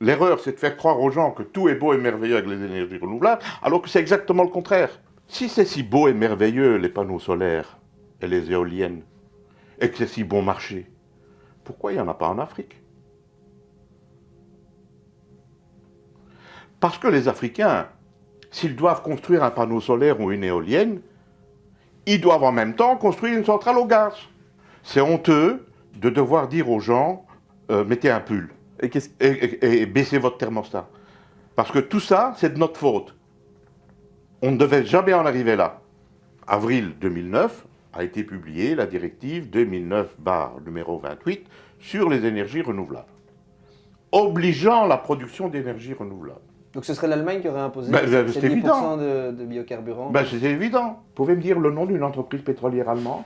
L'erreur, c'est de faire croire aux gens que tout est beau et merveilleux avec les énergies renouvelables, alors que c'est exactement le contraire. Si c'est si beau et merveilleux, les panneaux solaires et les éoliennes, et que c'est si bon marché, pourquoi il n'y en a pas en Afrique? Parce que les Africains, s'ils doivent construire un panneau solaire ou une éolienne, ils doivent en même temps construire une centrale au gaz. C'est honteux de devoir dire aux gens mettez un pull Et et baissez votre thermostat. Parce que tout ça, c'est de notre faute. On ne devait jamais en arriver là. Avril 2009 a été publiée la directive 2009/28 sur les énergies renouvelables, obligeant la production d'énergie renouvelable. Donc ce serait l'Allemagne qui aurait imposé C'est ces 10% évident. de biocarburants. C'est évident. Vous pouvez me dire le nom d'une entreprise pétrolière allemande?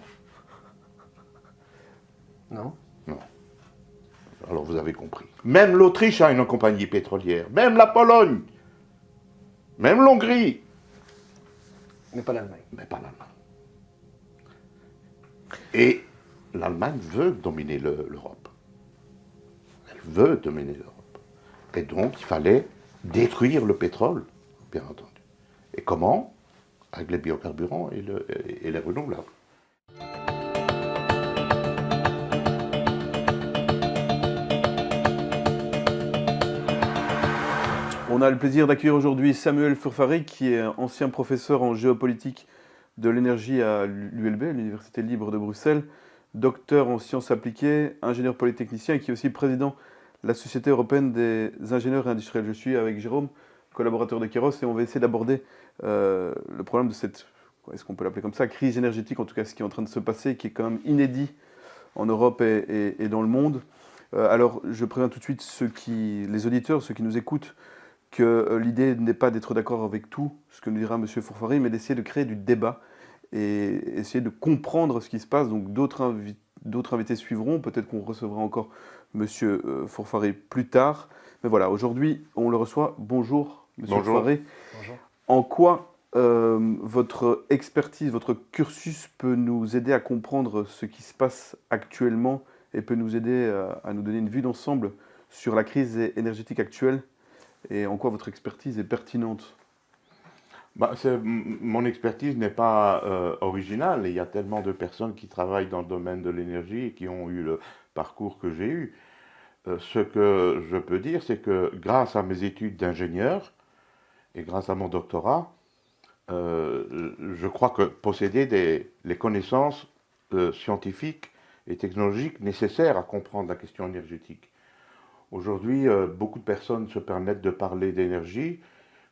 Non. Non. Alors vous avez compris. Même l'Autriche a une compagnie pétrolière, même la Pologne, même l'Hongrie, Mais pas l'Allemagne. mais pas l'Allemagne. Et l'Allemagne veut dominer l'Europe. Elle veut dominer l'Europe. Et donc il fallait détruire le pétrole, bien entendu. Et comment? Avec les biocarburants et les renouvelables. on a le plaisir d'accueillir aujourd'hui Samuel Furfari, qui est ancien professeur en géopolitique de l'énergie à l'ULB, l'Université libre de Bruxelles, docteur en sciences appliquées, ingénieur polytechnicien et qui est aussi président de la Société européenne des ingénieurs industriels. Je suis avec Jérôme, collaborateur de Kairos, et on va essayer d'aborder le problème de cette, est-ce qu'on peut l'appeler comme ça, crise énergétique, en tout cas ce qui est en train de se passer, qui est quand même inédit en Europe et dans le monde. Alors, je préviens tout de suite les auditeurs, ceux qui nous écoutent, que l'idée n'est pas d'être d'accord avec tout ce que nous dira M. Furfari, mais d'essayer de créer du débat et essayer de comprendre ce qui se passe. Donc d'autres invités suivront, peut-être qu'on recevra encore M. Furfari plus tard. Mais voilà, aujourd'hui, on le reçoit. Bonjour, M. Furfari. Bonjour. En quoi votre expertise, votre cursus peut nous aider à comprendre ce qui se passe actuellement et peut nous aider à nous donner une vue d'ensemble sur la crise énergétique actuelle et en quoi votre expertise est pertinente? Mon expertise n'est pas originale. Il y a tellement de personnes qui travaillent dans le domaine de l'énergie et qui ont eu le parcours que j'ai eu. Ce que je peux dire, c'est que grâce à mes études d'ingénieur et grâce à mon doctorat, je crois que posséder les connaissances scientifiques et technologiques nécessaires à comprendre la question énergétique. Aujourd'hui, beaucoup de personnes se permettent de parler d'énergie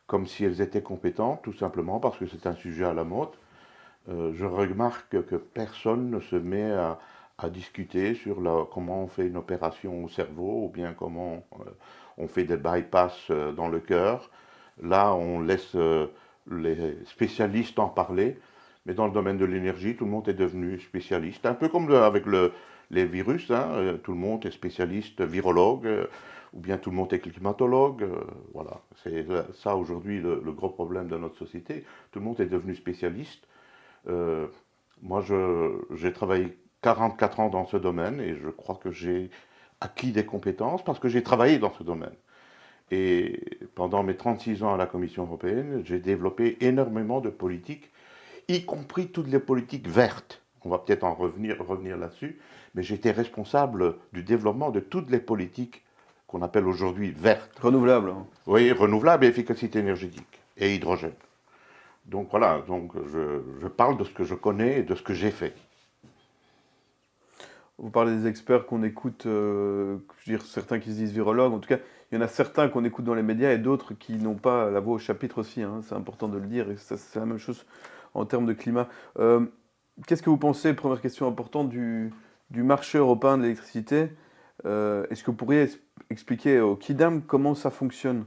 comme si elles étaient compétentes, tout simplement parce que c'est un sujet à la mode. Je remarque que personne ne se met à discuter sur comment on fait une opération au cerveau ou bien comment on fait des bypass dans le cœur. Là, on laisse les spécialistes en parler, mais dans le domaine de l'énergie, tout le monde est devenu spécialiste. Un peu comme avec les virus, hein, tout le monde est spécialiste virologue, ou bien tout le monde est climatologue. Voilà, c'est ça aujourd'hui le gros problème de notre société. Tout le monde est devenu spécialiste. Moi, j'ai travaillé 44 ans dans ce domaine et je crois que j'ai acquis des compétences parce que j'ai travaillé dans ce domaine. Et pendant mes 36 ans à la Commission européenne, j'ai développé énormément de politiques, y compris toutes les politiques vertes. On va peut-être en revenir là-dessus, mais j'étais responsable du développement de toutes les politiques qu'on appelle aujourd'hui vertes. Renouvelable. Hein. Oui, renouvelables et efficacité énergétique et hydrogène. Donc voilà, je parle de ce que je connais et de ce que j'ai fait. Vous parlez des experts qu'on écoute, je veux dire, certains qui se disent virologues, en tout cas, il y en a certains qu'on écoute dans les médias et d'autres qui n'ont pas la voix au chapitre aussi, hein, c'est important de le dire, et c'est la même chose en termes de climat. Qu'est-ce que vous pensez, première question importante, du marché européen de l'électricité? Est-ce que vous pourriez expliquer au Kidam comment ça fonctionne?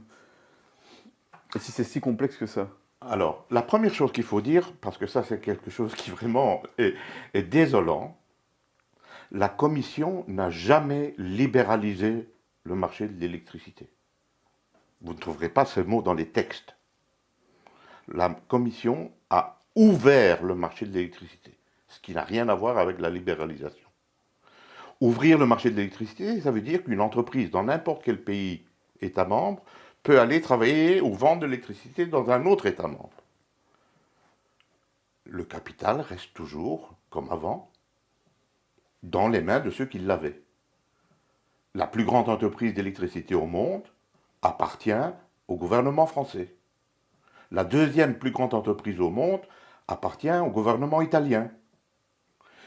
Et si c'est si complexe que ça? Alors, la première chose qu'il faut dire, parce que ça c'est quelque chose qui vraiment est désolant, la Commission n'a jamais libéralisé le marché de l'électricité. Vous ne trouverez pas ce mot dans les textes. La Commission a ouvert le marché de l'électricité, ce qui n'a rien à voir avec la libéralisation. Ouvrir le marché de l'électricité, ça veut dire qu'une entreprise dans n'importe quel pays État membre peut aller travailler ou vendre de l'électricité dans un autre État membre. Le capital reste toujours, comme avant, dans les mains de ceux qui l'avaient. La plus grande entreprise d'électricité au monde appartient au gouvernement français. La deuxième plus grande entreprise au monde appartient au gouvernement italien.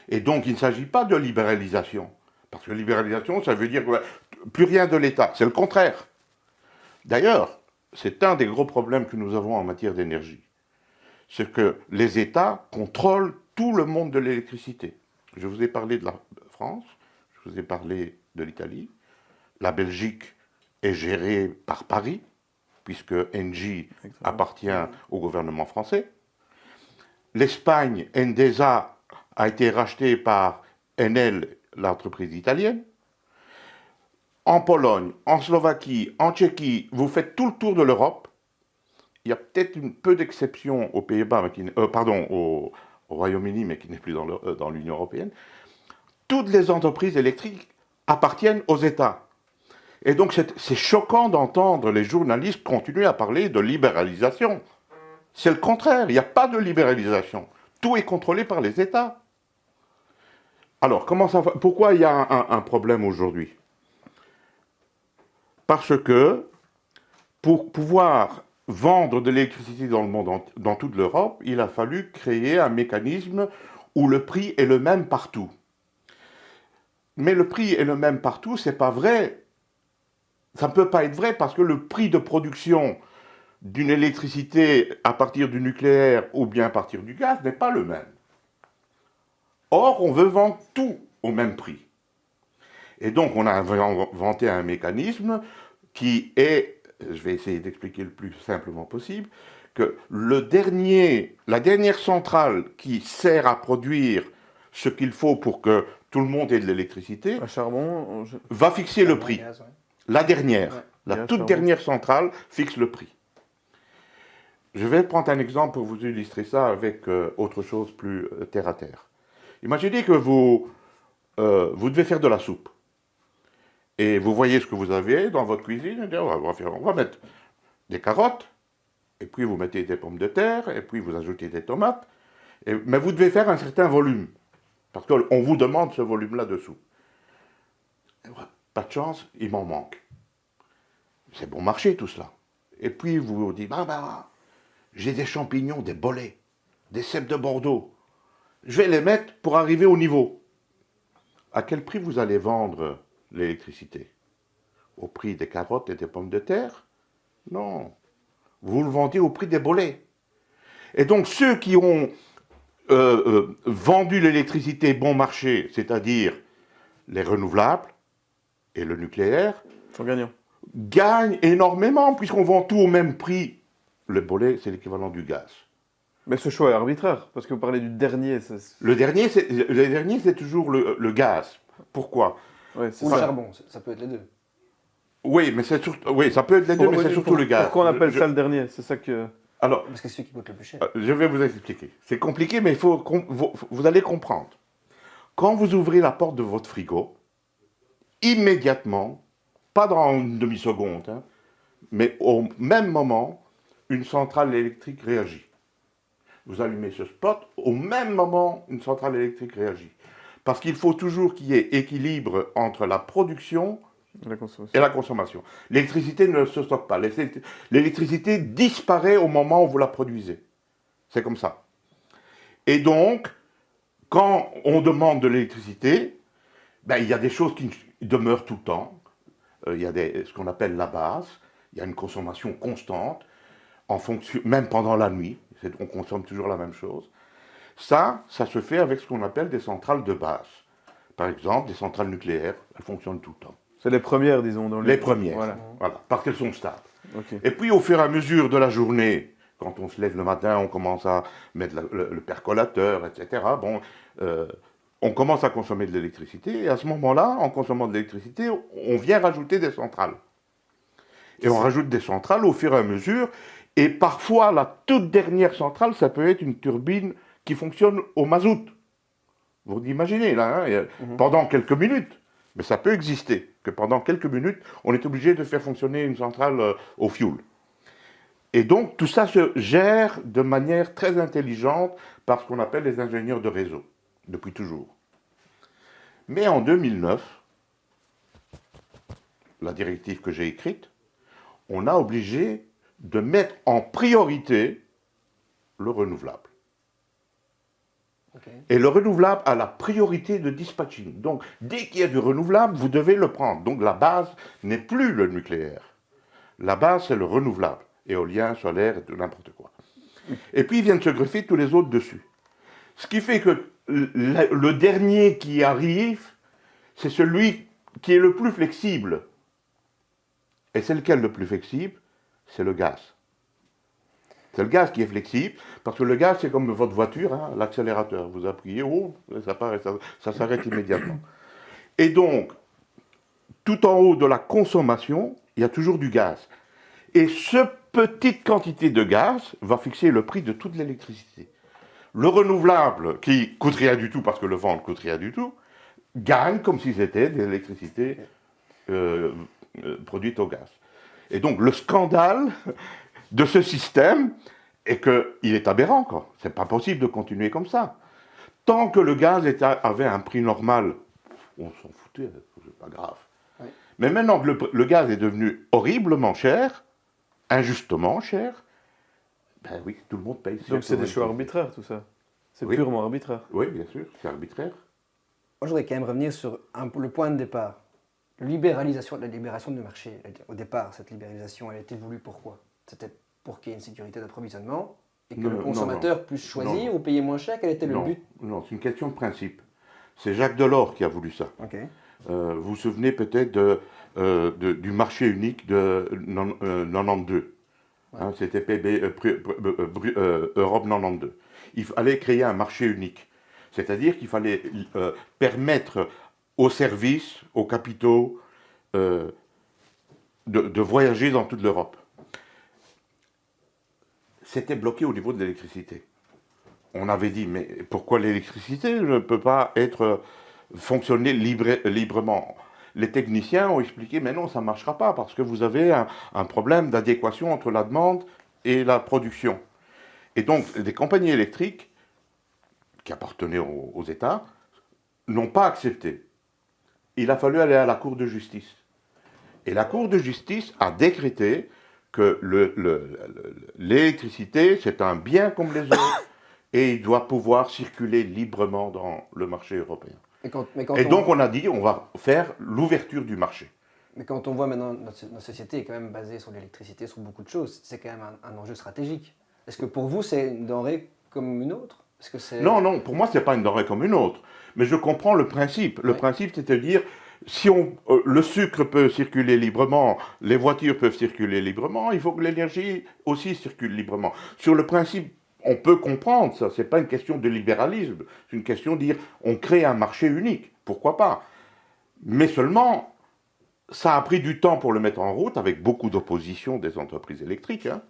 Et donc, il ne s'agit pas de libéralisation. Parce que libéralisation, ça veut dire plus rien de l'État. C'est le contraire. D'ailleurs, c'est un des gros problèmes que nous avons en matière d'énergie. C'est que les États contrôlent tout le monde de l'électricité. Je vous ai parlé de la France, je vous ai parlé de l'Italie. La Belgique est gérée par Paris, puisque Engie appartient au gouvernement français. L'Espagne, Endesa, a été rachetée par Enel, l'entreprise italienne. En Pologne, en Slovaquie, en Tchéquie, vous faites tout le tour de l'Europe. Il y a peut-être un peu d'exceptions aux Pays-Bas, au Royaume-Uni, mais qui n'est plus dans l'Union européenne. Toutes les entreprises électriques appartiennent aux États. Et donc c'est choquant d'entendre les journalistes continuer à parler de libéralisation. C'est le contraire, il n'y a pas de libéralisation. Tout est contrôlé par les États. Alors, pourquoi il y a un problème aujourd'hui? Parce que pour pouvoir vendre de l'électricité dans le monde, dans toute l'Europe, il a fallu créer un mécanisme où le prix est le même partout. Mais le prix est le même partout, c'est pas vrai. Ça ne peut pas être vrai parce que le prix de production d'une électricité à partir du nucléaire ou bien à partir du gaz n'est pas le même. Or, on veut vendre tout au même prix. Et donc, on a inventé un mécanisme qui est, je vais essayer d'expliquer le plus simplement possible, que la dernière centrale qui sert à produire ce qu'il faut pour que tout le monde ait de l'électricité, À charbon, va fixer le prix. Gaz, ouais. La dernière, Ouais. la Bien toute sûr. dernière centrale fixe le prix. Je vais prendre un exemple pour vous illustrer ça avec autre chose plus terre à terre. Imaginez que vous devez faire de la soupe. Et vous voyez ce que vous avez dans votre cuisine, et on va mettre des carottes, et puis vous mettez des pommes de terre, et puis vous ajoutez des tomates, mais vous devez faire un certain volume, parce qu'on vous demande ce volume-là de soupe. Pas de chance, il m'en manque. C'est bon marché tout cela. Et puis vous vous dites, j'ai des champignons, des bolets, des cèpes de Bordeaux. Je vais les mettre pour arriver au niveau. À quel prix vous allez vendre l'électricité? Au prix des carottes et des pommes de terre? Non. Vous le vendez au prix des bolets. Et donc ceux qui ont vendu l'électricité bon marché, c'est-à-dire les renouvelables et le nucléaire, sont gagnants. gagnent énormément puisqu'on vend tout au même prix. Le bolet, c'est l'équivalent du gaz. Mais ce choix est arbitraire, parce que vous parlez du dernier. Le dernier, c'est toujours le gaz. Pourquoi? Ouais, c'est Ou le ça. charbon, ça peut être les deux. Oui, mais oui, ça peut être les deux, mais c'est surtout le gaz. Pourquoi on appelle ça le dernier? C'est ça que... Alors, Parce que c'est celui qui coûte le plus cher. je vais vous expliquer. C'est compliqué, mais vous allez comprendre. Quand vous ouvrez la porte de votre frigo, immédiatement, pas dans une demi-seconde, hein, mais au même moment, une centrale électrique réagit. Vous allumez ce spot, au même moment, une centrale électrique réagit. Parce qu'il faut toujours qu'il y ait équilibre entre la production La consommation. et la consommation. L'électricité ne se stocke pas. L'électricité disparaît au moment où vous la produisez. C'est comme ça. Et donc, quand on demande de l'électricité, il y a des choses qui demeurent tout le temps. Il y a ce qu'on appelle la base. Il y a une consommation constante, même pendant la nuit. On consomme toujours la même chose. Ça se fait avec ce qu'on appelle des centrales de base. Par exemple, des centrales nucléaires, elles fonctionnent tout le temps. C'est les premières, disons. Dans Les premières, Voilà. parce qu'elles sont stables. Ok. Et puis, au fur et à mesure de la journée, quand on se lève le matin, on commence à mettre le percolateur, etc. On commence à consommer de l'électricité. Et à ce moment-là, en consommant de l'électricité, on vient rajouter des centrales. Et on rajoute des centrales au fur et à mesure. Et parfois, la toute dernière centrale, ça peut être une turbine qui fonctionne au mazout. Vous imaginez, là, pendant quelques minutes. Mais ça peut exister. que pendant quelques minutes, on est obligé de faire fonctionner une centrale au fioul. Et donc, tout ça se gère de manière très intelligente par ce qu'on appelle les ingénieurs de réseau, depuis toujours. Mais en 2009, la directive que j'ai écrite, on a obligé de mettre en priorité le renouvelable. Ok. Et le renouvelable a la priorité de dispatching. Donc, dès qu'il y a du renouvelable, vous devez le prendre. Donc, la base n'est plus le nucléaire. La base, c'est le renouvelable. Éolien, solaire, et tout n'importe quoi. Et puis, ils viennent se greffer tous les autres dessus. Ce qui fait que le dernier qui arrive, c'est celui qui est le plus flexible. Et c'est lequel le plus flexible? C'est le gaz. C'est le gaz qui est flexible, parce que le gaz, c'est comme votre voiture, hein, l'accélérateur. Vous appuyez, oh, ça s'arrête immédiatement. Et donc, tout en haut de la consommation, il y a toujours du gaz. Et cette petite quantité de gaz va fixer le prix de toute l'électricité. Le renouvelable, qui coûte rien du tout, parce que le vent ne coûte rien du tout, gagne comme si c'était de l'électricité produite au gaz. Et donc, le scandale de ce système est qu'il est aberrant, quoi. C'est pas possible de continuer comme ça. Tant que le gaz avait un prix normal, on s'en foutait, c'est pas grave. Oui. Mais maintenant que le gaz est devenu horriblement cher, injustement cher, ben oui, tout le monde paye. Donc c'est des choix arbitraires, tout ça. C'est Oui. purement arbitraire. Oui, bien sûr, c'est arbitraire. Moi, je voudrais quand même revenir sur le point de départ. La libéralisation du marché. Au départ, cette libéralisation, elle a été voulue pourquoi? C'était pour qu'il y ait une sécurité d'approvisionnement et que Non, le non, consommateur puisse choisir non. ou payer moins cher. Quel était le Non, but? non, c'est une question de principe. C'est Jacques Delors qui a voulu ça. Ok. Vous vous souvenez peut-être du marché unique de 92. Hein, c'était Europe 92. Il fallait créer un marché unique. C'est-à-dire qu'il fallait permettre aux services, aux capitaux, de voyager dans toute l'Europe. C'était bloqué au niveau de l'électricité. On avait dit, mais pourquoi l'électricité ne peut pas fonctionner librement? Les techniciens ont expliqué, mais non, ça ne marchera pas, parce que vous avez un problème d'adéquation entre la demande et la production. Et donc, des compagnies électriques, qui appartenaient aux États, n'ont pas accepté. Il a fallu aller à la Cour de justice. Et la Cour de justice a décrété que l'électricité, c'est un bien comme les autres, et il doit pouvoir circuler librement dans le marché européen. Et donc on a dit, on va faire l'ouverture du marché. Mais quand on voit maintenant notre société est quand même basée sur l'électricité, sur beaucoup de choses, c'est quand même un enjeu stratégique. Est-ce que pour vous, c'est une denrée comme une autre? Non, non, pour moi, ce n'est pas une denrée comme une autre. Mais je comprends le principe. Le principe, c'est de dire, si le sucre peut circuler librement, les voitures peuvent circuler librement, il faut que l'énergie aussi circule librement. Sur le principe, on peut comprendre ça. Ce n'est pas une question de libéralisme. C'est une question de dire, on crée un marché unique. Pourquoi pas? Mais seulement, ça a pris du temps pour le mettre en route, avec beaucoup d'opposition des entreprises électriques. Hein.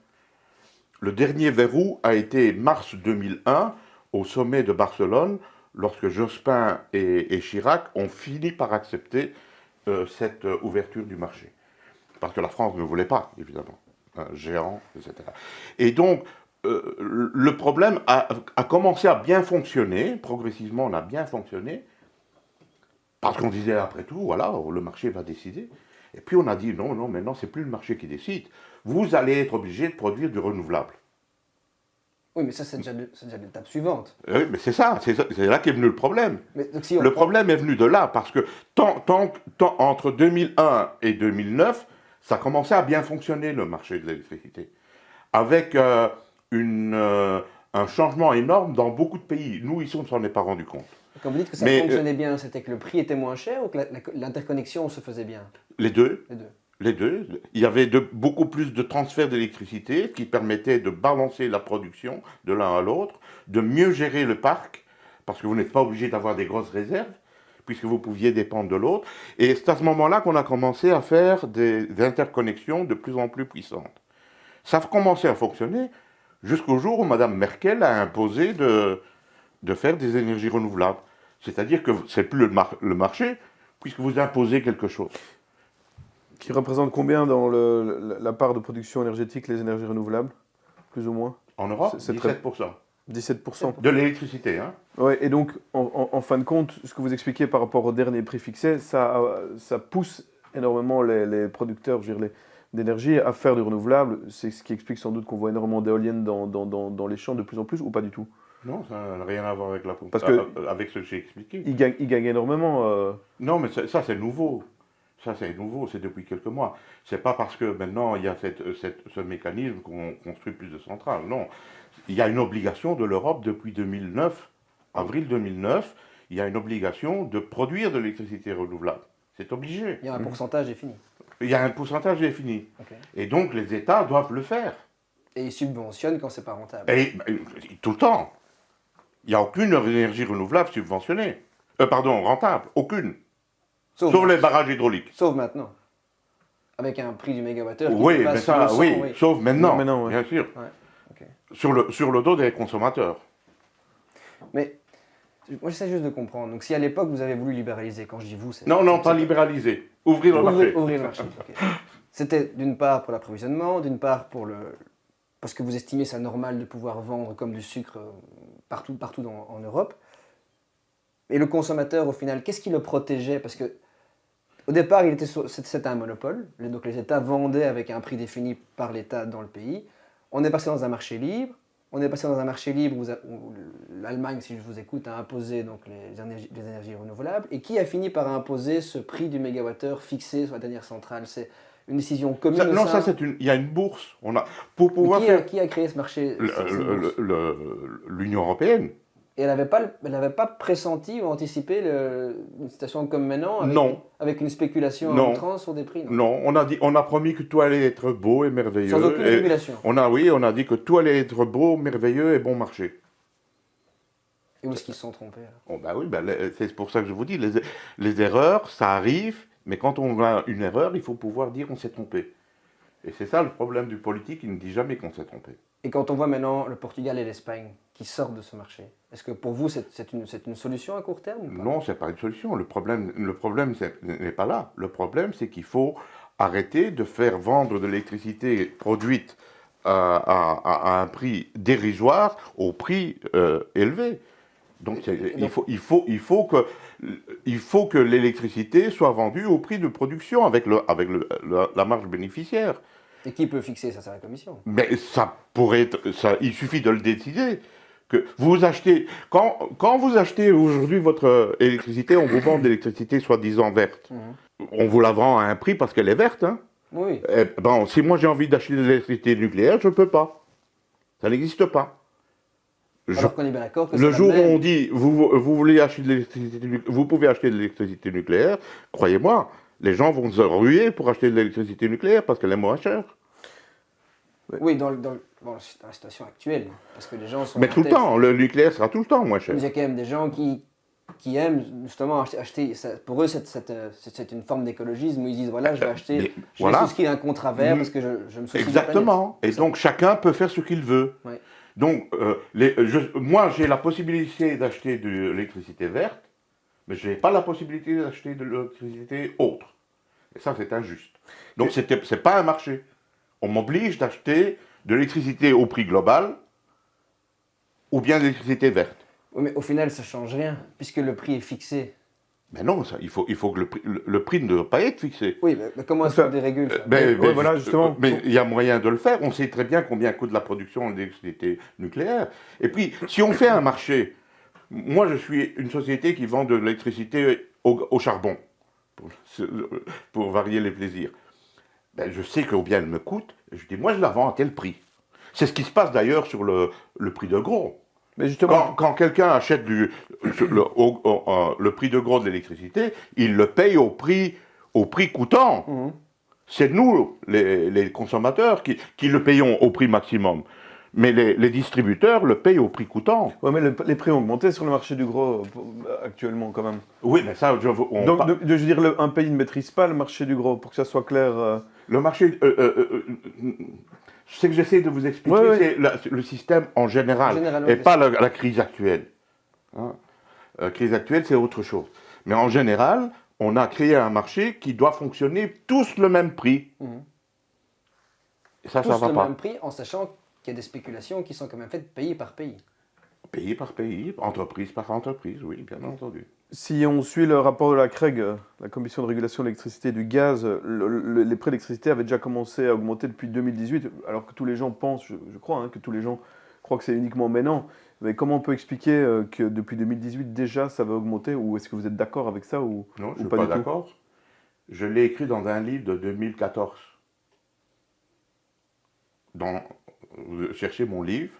Le dernier verrou a été mars 2001, au sommet de Barcelone, lorsque Jospin et Chirac ont fini par accepter cette ouverture du marché. Parce que la France ne voulait pas, évidemment. Un géant, etc. Et donc, le problème a commencé à bien fonctionner, progressivement on a bien fonctionné, parce qu'on disait après tout, voilà, le marché va décider. Et puis on a dit, non, non, maintenant c'est plus le marché qui décide, vous allez être obligé de produire du renouvelable. Oui, mais ça, c'est déjà l'étape suivante. Oui, mais c'est là qu'est venu le problème. Mais, donc, si le problème est venu de là, parce que entre 2001 et 2009, ça commençait à bien fonctionner, le marché de l'électricité. Avec un changement énorme dans beaucoup de pays. Nous, ici, on ne s'en est pas rendu compte. Quand vous dites que ça fonctionnait bien, c'était que le prix était moins cher ou que l'interconnexion se faisait bien? Les deux. Les deux. Les deux. Il y avait beaucoup plus de transferts d'électricité qui permettaient de balancer la production de l'un à l'autre, de mieux gérer le parc, parce que vous n'êtes pas obligé d'avoir des grosses réserves, puisque vous pouviez dépendre de l'autre. Et c'est à ce moment-là qu'on a commencé à faire des interconnexions de plus en plus puissantes. Ça a commencé à fonctionner jusqu'au jour où Mme Merkel a imposé de faire des énergies renouvelables. C'est-à-dire que ce n'est plus le marché, puisque vous imposez quelque chose. Qui représente combien dans la part de production énergétique, les énergies renouvelables, plus ou moins? En Europe, C'est 17%. 17%. De l'électricité, hein. Ouais, et donc, en fin de compte, ce que vous expliquez par rapport au dernier prix fixé, ça pousse énormément les producteurs, je veux dire, d'énergie à faire du renouvelable. C'est ce qui explique sans doute qu'on voit énormément d'éoliennes dans les champs de plus en plus, ou pas du tout? Non, ça n'a rien à voir avec Parce que avec ce que j'ai expliqué. ils gagnent énormément. Non, mais ça c'est nouveau. Ça c'est nouveau, c'est depuis quelques mois. C'est pas parce que maintenant il y a ce mécanisme qu'on construit plus de centrales. Non, il y a une obligation de l'Europe depuis 2009, avril 2009, il y a une obligation de produire de l'électricité renouvelable. C'est obligé. Il y a un pourcentage défini. Il y a un pourcentage défini. Ok. Et donc les États doivent le faire. Et ils subventionnent quand c'est pas rentable. Et tout le temps. Il n'y a aucune énergie renouvelable subventionnée. Rentable. Aucune. Sauf les barrages hydrauliques. Sauf maintenant. Avec un prix du mégawattheure qui Oui, passe mais ça, 200, oui. Sauf maintenant, Non, maintenant, ouais. bien sûr. Ouais, ok. Sur le dos des consommateurs. Mais moi j'essaie juste de comprendre. Donc si à l'époque vous avez voulu libéraliser, quand je dis vous, c'est... Non, pas libéraliser. Ouvrir le marché. Ouvrir le marché. Ok. C'était d'une part pour l'approvisionnement, d'une part parce que vous estimez ça normal de pouvoir vendre comme du sucre partout en Europe. Et le consommateur, au final, qu'est-ce qui le protégeait? Parce que au départ, c'était un monopole. Donc les États vendaient avec un prix défini par l'État dans le pays. On est passé dans un marché libre. On est passé dans un marché libre où l'Allemagne, si je vous écoute, a imposé donc les énergies renouvelables. Et qui a fini par imposer ce prix du mégawattheure fixé sur la dernière centrale? C'est une décision commune. Il y a une bourse. Pour pouvoir qui a créé ce marché? L'Union européenne. Et elle n'avait pas pressenti ou anticipé une situation comme maintenant avec une spéculation à outrance sur des prix? Non, on a promis que tout allait être beau et merveilleux. Sans aucune régulation. On a dit que tout allait être beau, merveilleux et bon marché. Et où est-ce qu'ils se sont trompés alors? Oui, c'est pour ça que je vous dis, les erreurs, ça arrive, mais quand on a une erreur, il faut pouvoir dire on s'est trompé. Et c'est ça le problème du politique, il ne dit jamais qu'on s'est trompé. Et quand on voit maintenant le Portugal et l'Espagne qui sortent de ce marché, est-ce que pour vous c'est une solution à court terme ou pas? Non, ce n'est pas une solution. Le problème n'est pas là. Le problème, c'est qu'il faut arrêter de faire vendre de l'électricité produite à un prix dérisoire au prix élevé. Donc il faut que l'électricité soit vendue au prix de production avec la marge bénéficiaire. Et qui peut fixer ça? C'est la Commission. Mais ça pourrait être, il suffit de le décider. Que vous achetez, quand vous achetez aujourd'hui votre électricité, on vous vend de l'électricité soi-disant verte. On vous la vend à un prix parce qu'elle est verte. Hein. Oui. Si moi j'ai envie d'acheter de l'électricité nucléaire, je ne peux pas. Ça n'existe pas. Alors qu'on est bien d'accord que le jour où on dit vous voulez acheter de l'électricité, vous pouvez acheter de l'électricité nucléaire, croyez-moi, les gens vont se ruer pour acheter de l'électricité nucléaire parce qu'elle est moins chère. Oui, dans la situation actuelle, parce que les gens sont... Mais tout le temps, le nucléaire sera tout le temps moins cher. Mais il y a quand même des gens qui aiment justement acheter pour eux c'est une forme d'écologisme où ils disent voilà, je vais acheter, je vais souscrire un contrat vert parce que je me soucie de la planète. Exactement, et donc chacun peut faire ce qu'il veut. Ouais. Donc, moi j'ai la possibilité d'acheter de l'électricité verte, mais je n'ai pas la possibilité d'acheter de l'électricité autre. Et ça, c'est injuste. Donc, c'est pas un marché. On m'oblige d'acheter de l'électricité au prix global ou bien de l'électricité verte. Oui, mais au final, ça ne change rien, puisque le prix est fixé. Mais non, il faut que le prix ne doit pas être fixé. Oui, mais comment est-ce qu'on dérégule ça? Voilà, justement. Mais il y a moyen de le faire. On sait très bien combien coûte la production d'électricité nucléaire. Et puis, si on fait un marché, moi je suis une société qui vend de l'électricité au charbon, pour varier les plaisirs. Je sais combien elle me coûte, et je dis, moi je la vends à tel prix. C'est ce qui se passe d'ailleurs sur le prix de gros. Mais justement, quand quelqu'un achète le prix de gros de l'électricité, il le paye au prix coûtant. C'est nous, les consommateurs, qui le payons au prix maximum. Mais les distributeurs le payent au prix coûtant. Oui, mais les prix ont augmenté sur le marché du gros actuellement quand même. Oui, mais ça, je veux dire, un pays ne maîtrise pas le marché du gros, pour que ça soit clair. Le marché, ce que j'essaie de vous expliquer, c'est le système en général et pas la crise actuelle. La crise actuelle, c'est autre chose. Mais en général, on a créé un marché qui doit fonctionner tous le même prix. Et ça Tous va le pas. même prix, en sachant qu'il y a des spéculations qui sont quand même faites pays par pays. Pays par pays, entreprise par entreprise, oui, bien entendu. Si on suit le rapport de la CREG, la Commission de régulation de l'électricité et du gaz, les prix d'électricité avaient déjà commencé à augmenter depuis 2018, alors que tous les gens pensent, je crois, hein, que tous les gens croient que c'est uniquement maintenant. Mais comment on peut expliquer que depuis 2018 déjà ça va augmenter, ou est-ce que vous êtes d'accord avec ça ou Non, je ou ne suis pas pas du tout? d'accord. Je l'ai écrit dans un livre de 2014. Cherchez mon livre,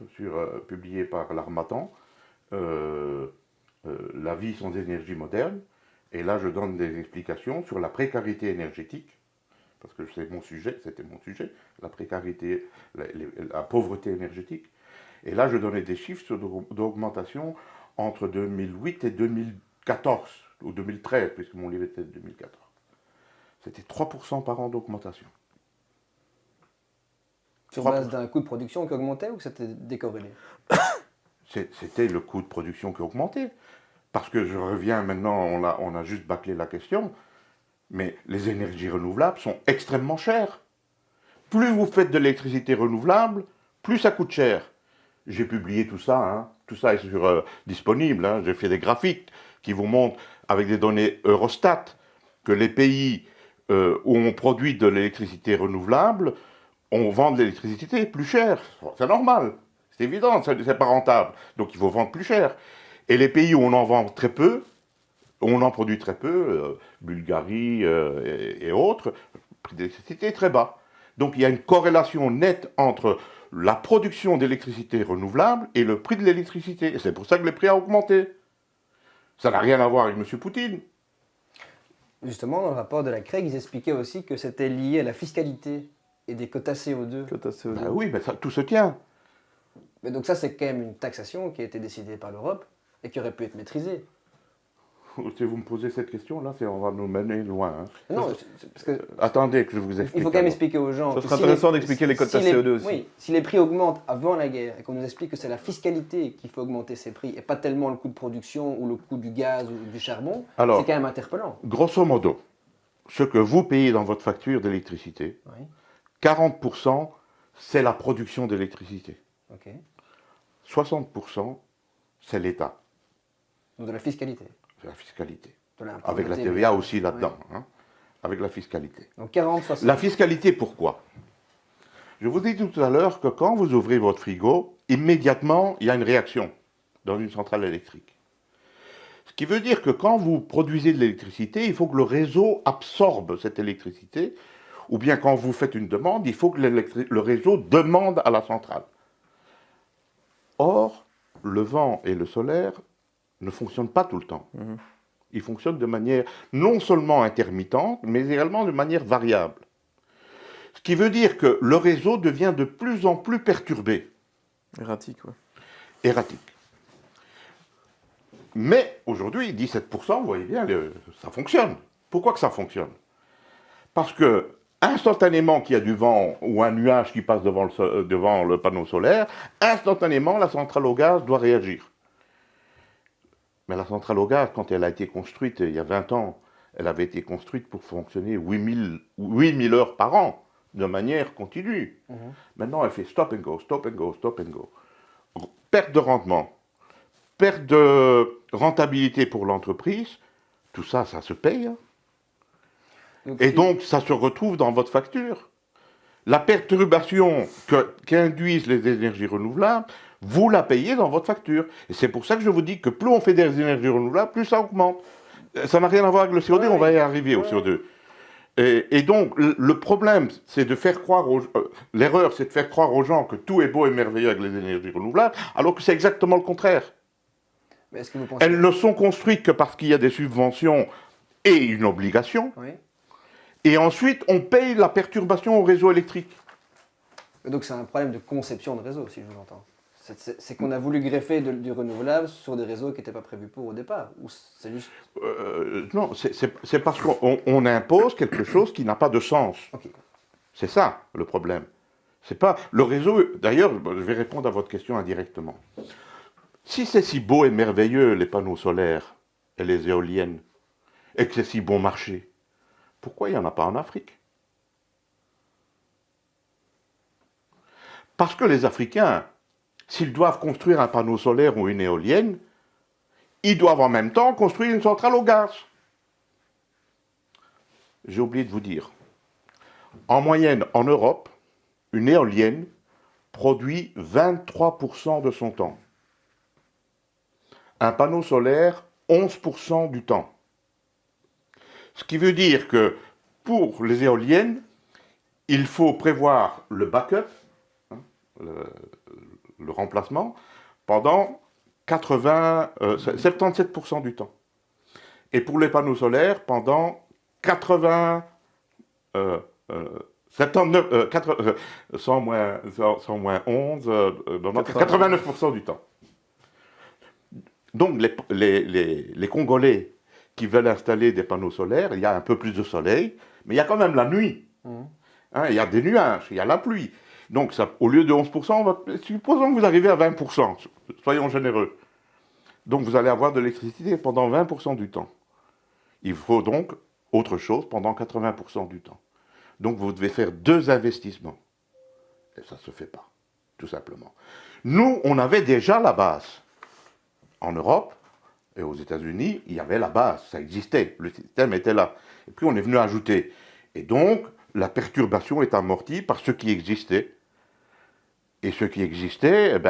publié par l'Harmattan, La vie sans énergie moderne. Et là, je donne des explications sur la précarité énergétique, parce que c'était mon sujet, la précarité, la pauvreté énergétique. Et là, je donnais des chiffres d'augmentation entre 2008 et 2014, ou 2013, puisque mon livre était de 2014. C'était 3% par an d'augmentation. Sur base d'un coût de production qui augmentait ou c'était décorrélé? C'était le coût de production qui augmentait. Parce que je reviens maintenant, on a juste bâclé la question, mais les énergies renouvelables sont extrêmement chères. Plus vous faites de l'électricité renouvelable, plus ça coûte cher. J'ai publié tout ça, hein. Tout ça est disponible. Hein. J'ai fait des graphiques qui vous montrent, avec des données Eurostat, que les pays où on produit de l'électricité renouvelable, on vend de l'électricité plus cher. C'est normal, c'est évident, c'est pas rentable. Donc il faut vendre plus cher. Et les pays où on en vend très peu, où on en produit très peu, Bulgarie et autres, le prix de l'électricité est très bas. Donc il y a une corrélation nette entre la production d'électricité renouvelable et le prix de l'électricité. Et c'est pour ça que le prix a augmenté. Ça n'a rien à voir avec M. Poutine. Justement, dans le rapport de la CREG, ils expliquaient aussi que c'était lié à la fiscalité et des quotas CO2. Quota CO2. Ben oui, mais ça, tout se tient. Mais donc ça, c'est quand même une taxation qui a été décidée par l'Europe et qui aurait pu être maîtrisée. Si vous me posez cette question-là, on va nous mener loin. Hein. Non, parce que Attendez que je vous explique. il faut quand même alors. expliquer aux gens. Ça que serait si intéressant les- d'expliquer les quotas si les- CO2 aussi. Oui, si les prix augmentent avant la guerre et qu'on nous explique que c'est la fiscalité qui fait augmenter ces prix et pas tellement le coût de production ou le coût du gaz ou du charbon, Alors, c'est quand même interpellant. Grosso modo, ce que vous payez dans votre facture d'électricité, Oui, 40%, c'est la production d'électricité. ok. 60%, c'est l'État, Donc de la fiscalité. c'est la fiscalité. De l'impôt, Avec la de TVA aussi là-dedans, hein, avec la fiscalité. Donc 40, 60. La fiscalité, pourquoi? Je vous ai dit tout à l'heure que quand vous ouvrez votre frigo, immédiatement, il y a une réaction dans une centrale électrique. Ce qui veut dire que quand vous produisez de l'électricité, il faut que le réseau absorbe cette électricité, ou bien quand vous faites une demande, il faut que le réseau demande à la centrale. Or, le vent et le solaire ne fonctionnent pas tout le temps. Ils fonctionnent de manière non seulement intermittente, mais également de manière variable. Ce qui veut dire que le réseau devient de plus en plus perturbé, Erratique, ouais. erratique. Mais aujourd'hui, 17%, vous voyez bien, ça fonctionne. Pourquoi que ça fonctionne? Parce que instantanément qu'il y a du vent ou un nuage qui passe devant le panneau solaire, instantanément la centrale au gaz doit réagir. Mais la centrale au gaz, quand elle a été construite il y a 20 ans, elle avait été construite pour fonctionner 8000 heures par an, de manière continue. Maintenant, elle fait stop and go, stop and go, stop and go. Perte de rendement, perte de rentabilité pour l'entreprise, tout ça, ça se paye. Hein. Et si- donc, ça se retrouve dans votre facture. La perturbation qu'induisent les énergies renouvelables, vous la payez dans votre facture. Et c'est pour ça que je vous dis que plus on fait des énergies renouvelables, plus ça augmente. Ça n'a rien à voir avec le CO2, on va y arriver au CO2. Et donc, le problème, c'est de faire croire l'erreur, c'est de faire croire aux gens que tout est beau et merveilleux avec les énergies renouvelables, alors que c'est exactement le contraire. Mais est-ce que vous pensez... Elles ne sont construites que parce qu'il y a des subventions et une obligation. Oui. Et ensuite, on paye la perturbation au réseau électrique. Donc c'est un problème de conception de réseau, si je vous entends. C'est qu'on a voulu greffer du renouvelable sur des réseaux qui n'étaient pas prévus pour au départ. Ou c'est juste... Non, c'est parce qu'on impose quelque chose qui n'a pas de sens. Ok. C'est ça le problème. C'est pas le réseau. D'ailleurs, je vais répondre à votre question indirectement. Si c'est si beau et merveilleux les panneaux solaires et les éoliennes, et que c'est si bon marché, pourquoi il n'y en a pas en Afrique? Parce que les Africains, s'ils doivent construire un panneau solaire ou une éolienne, ils doivent en même temps construire une centrale au gaz. J'ai oublié de vous dire, en moyenne en Europe, une éolienne produit 23% de son temps. Un panneau solaire, 11% du temps. Ce qui veut dire que pour les éoliennes, il faut prévoir le backup, hein, le remplacement, pendant 77% du temps. Et pour les panneaux solaires, pendant 80, 79, 100 moins 11, 89% du temps. Donc les Congolais qui veulent installer des panneaux solaires, il y a un peu plus de soleil, mais il y a quand même la nuit. Hein, il y a des nuages, il y a la pluie. Donc ça, au lieu de 11%, supposons que vous arrivez à 20%, soyons généreux. Donc vous allez avoir de l'électricité pendant 20% du temps. Il faut donc autre chose pendant 80% du temps. Donc vous devez faire 2 investissements. Et ça ne se fait pas, tout simplement. Nous, on avait déjà la base. En Europe et aux États-Unis, il y avait la base, ça existait, le système était là. Et puis on est venu ajouter. Et donc, la perturbation est amortie par ce qui existait. Et ce qui existait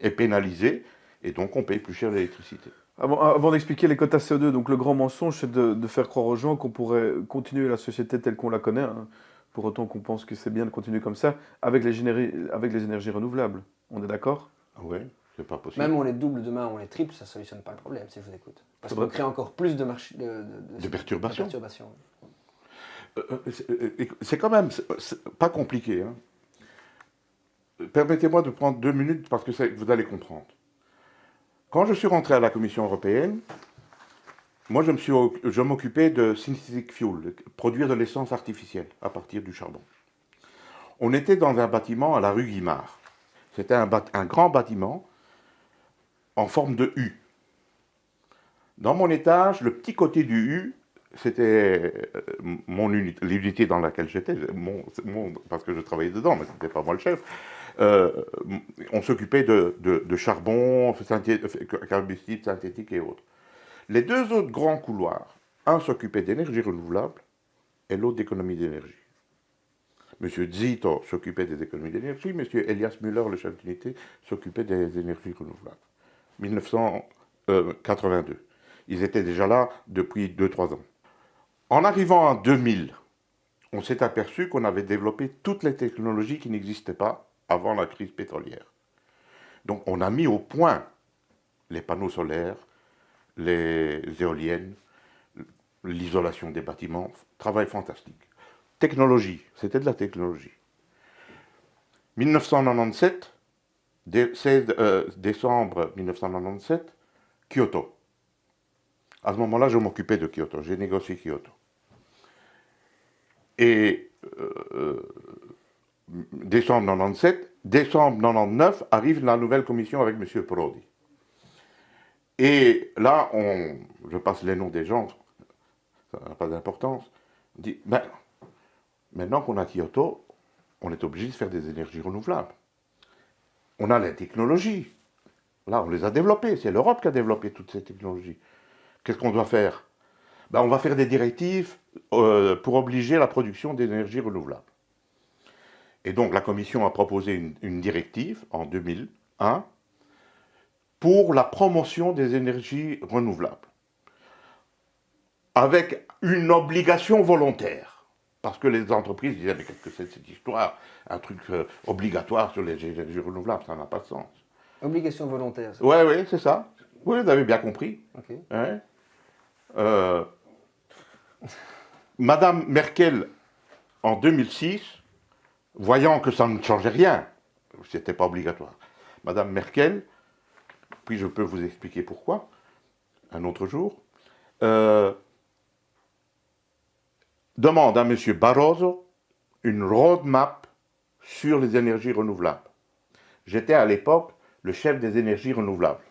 est pénalisé, et donc on paye plus cher l'électricité. Avant d'expliquer les quotas CO2, donc le grand mensonge, c'est de faire croire aux gens qu'on pourrait continuer la société telle qu'on la connaît, hein, pour autant qu'on pense que c'est bien de continuer comme ça, avec les énergies renouvelables. On est d'accord? Oui, c'est pas possible. Même on les double demain, on les triple, ça ne solutionne pas le problème, si je vous écoute. Parce qu'on crée encore plus de perturbations. De C'est quand même pas compliqué. Hein. Permettez-moi de prendre 2 minutes parce que vous allez comprendre. Quand je suis rentré à la Commission européenne, moi je m'occupais de synthetic fuel, produire de l'essence artificielle à partir du charbon. On était dans un bâtiment à la rue Guimard. C'était un grand bâtiment en forme de U. Dans mon étage, le petit côté du U, c'était l'unité dans laquelle j'étais, parce que je travaillais dedans, mais ce n'était pas moi le chef. On s'occupait de charbon, carboxyde synthétique et autres. Les 2 autres grands couloirs, un s'occupait d'énergie renouvelable et l'autre d'économie d'énergie. Monsieur Zito s'occupait des économies d'énergie, monsieur Elias Müller, le chef d'unité, s'occupait des énergies renouvelables. 1982. Ils étaient déjà là depuis 2-3 ans. En arrivant en 2000, on s'est aperçu qu'on avait développé toutes les technologies qui n'existaient pas avant la crise pétrolière. Donc on a mis au point les panneaux solaires, les éoliennes, l'isolation des bâtiments, travail fantastique. Technologie, c'était de la technologie. 1997, 16 décembre 1997, Kyoto. À ce moment-là, je m'occupais de Kyoto, j'ai négocié Kyoto. Et décembre 97, décembre 99, arrive la nouvelle commission avec M. Prodi. Et là, je passe les noms des gens, ça n'a pas d'importance, on dit, maintenant qu'on a Kyoto, on est obligé de faire des énergies renouvelables. On a les technologies. Là, on les a développées. C'est l'Europe qui a développé toutes ces technologies. Qu'est-ce qu'on doit faire? On va faire des directives pour obliger la production d'énergie renouvelable. Et donc, la Commission a proposé une directive en 2001 pour la promotion des énergies renouvelables, avec une obligation volontaire. Parce que les entreprises disaient, mais qu'est-ce que c'est cette histoire? Un truc obligatoire sur les énergies renouvelables, ça n'a pas de sens. Obligation volontaire. Oui, c'est ça. Oui, vous avez bien compris. Okay. Hein? Madame Merkel, en 2006, voyant que ça ne changeait rien, c'était pas obligatoire, Madame Merkel, puis je peux vous expliquer pourquoi, un autre jour, demande à M. Barroso une roadmap sur les énergies renouvelables. J'étais à l'époque le chef des énergies renouvelables.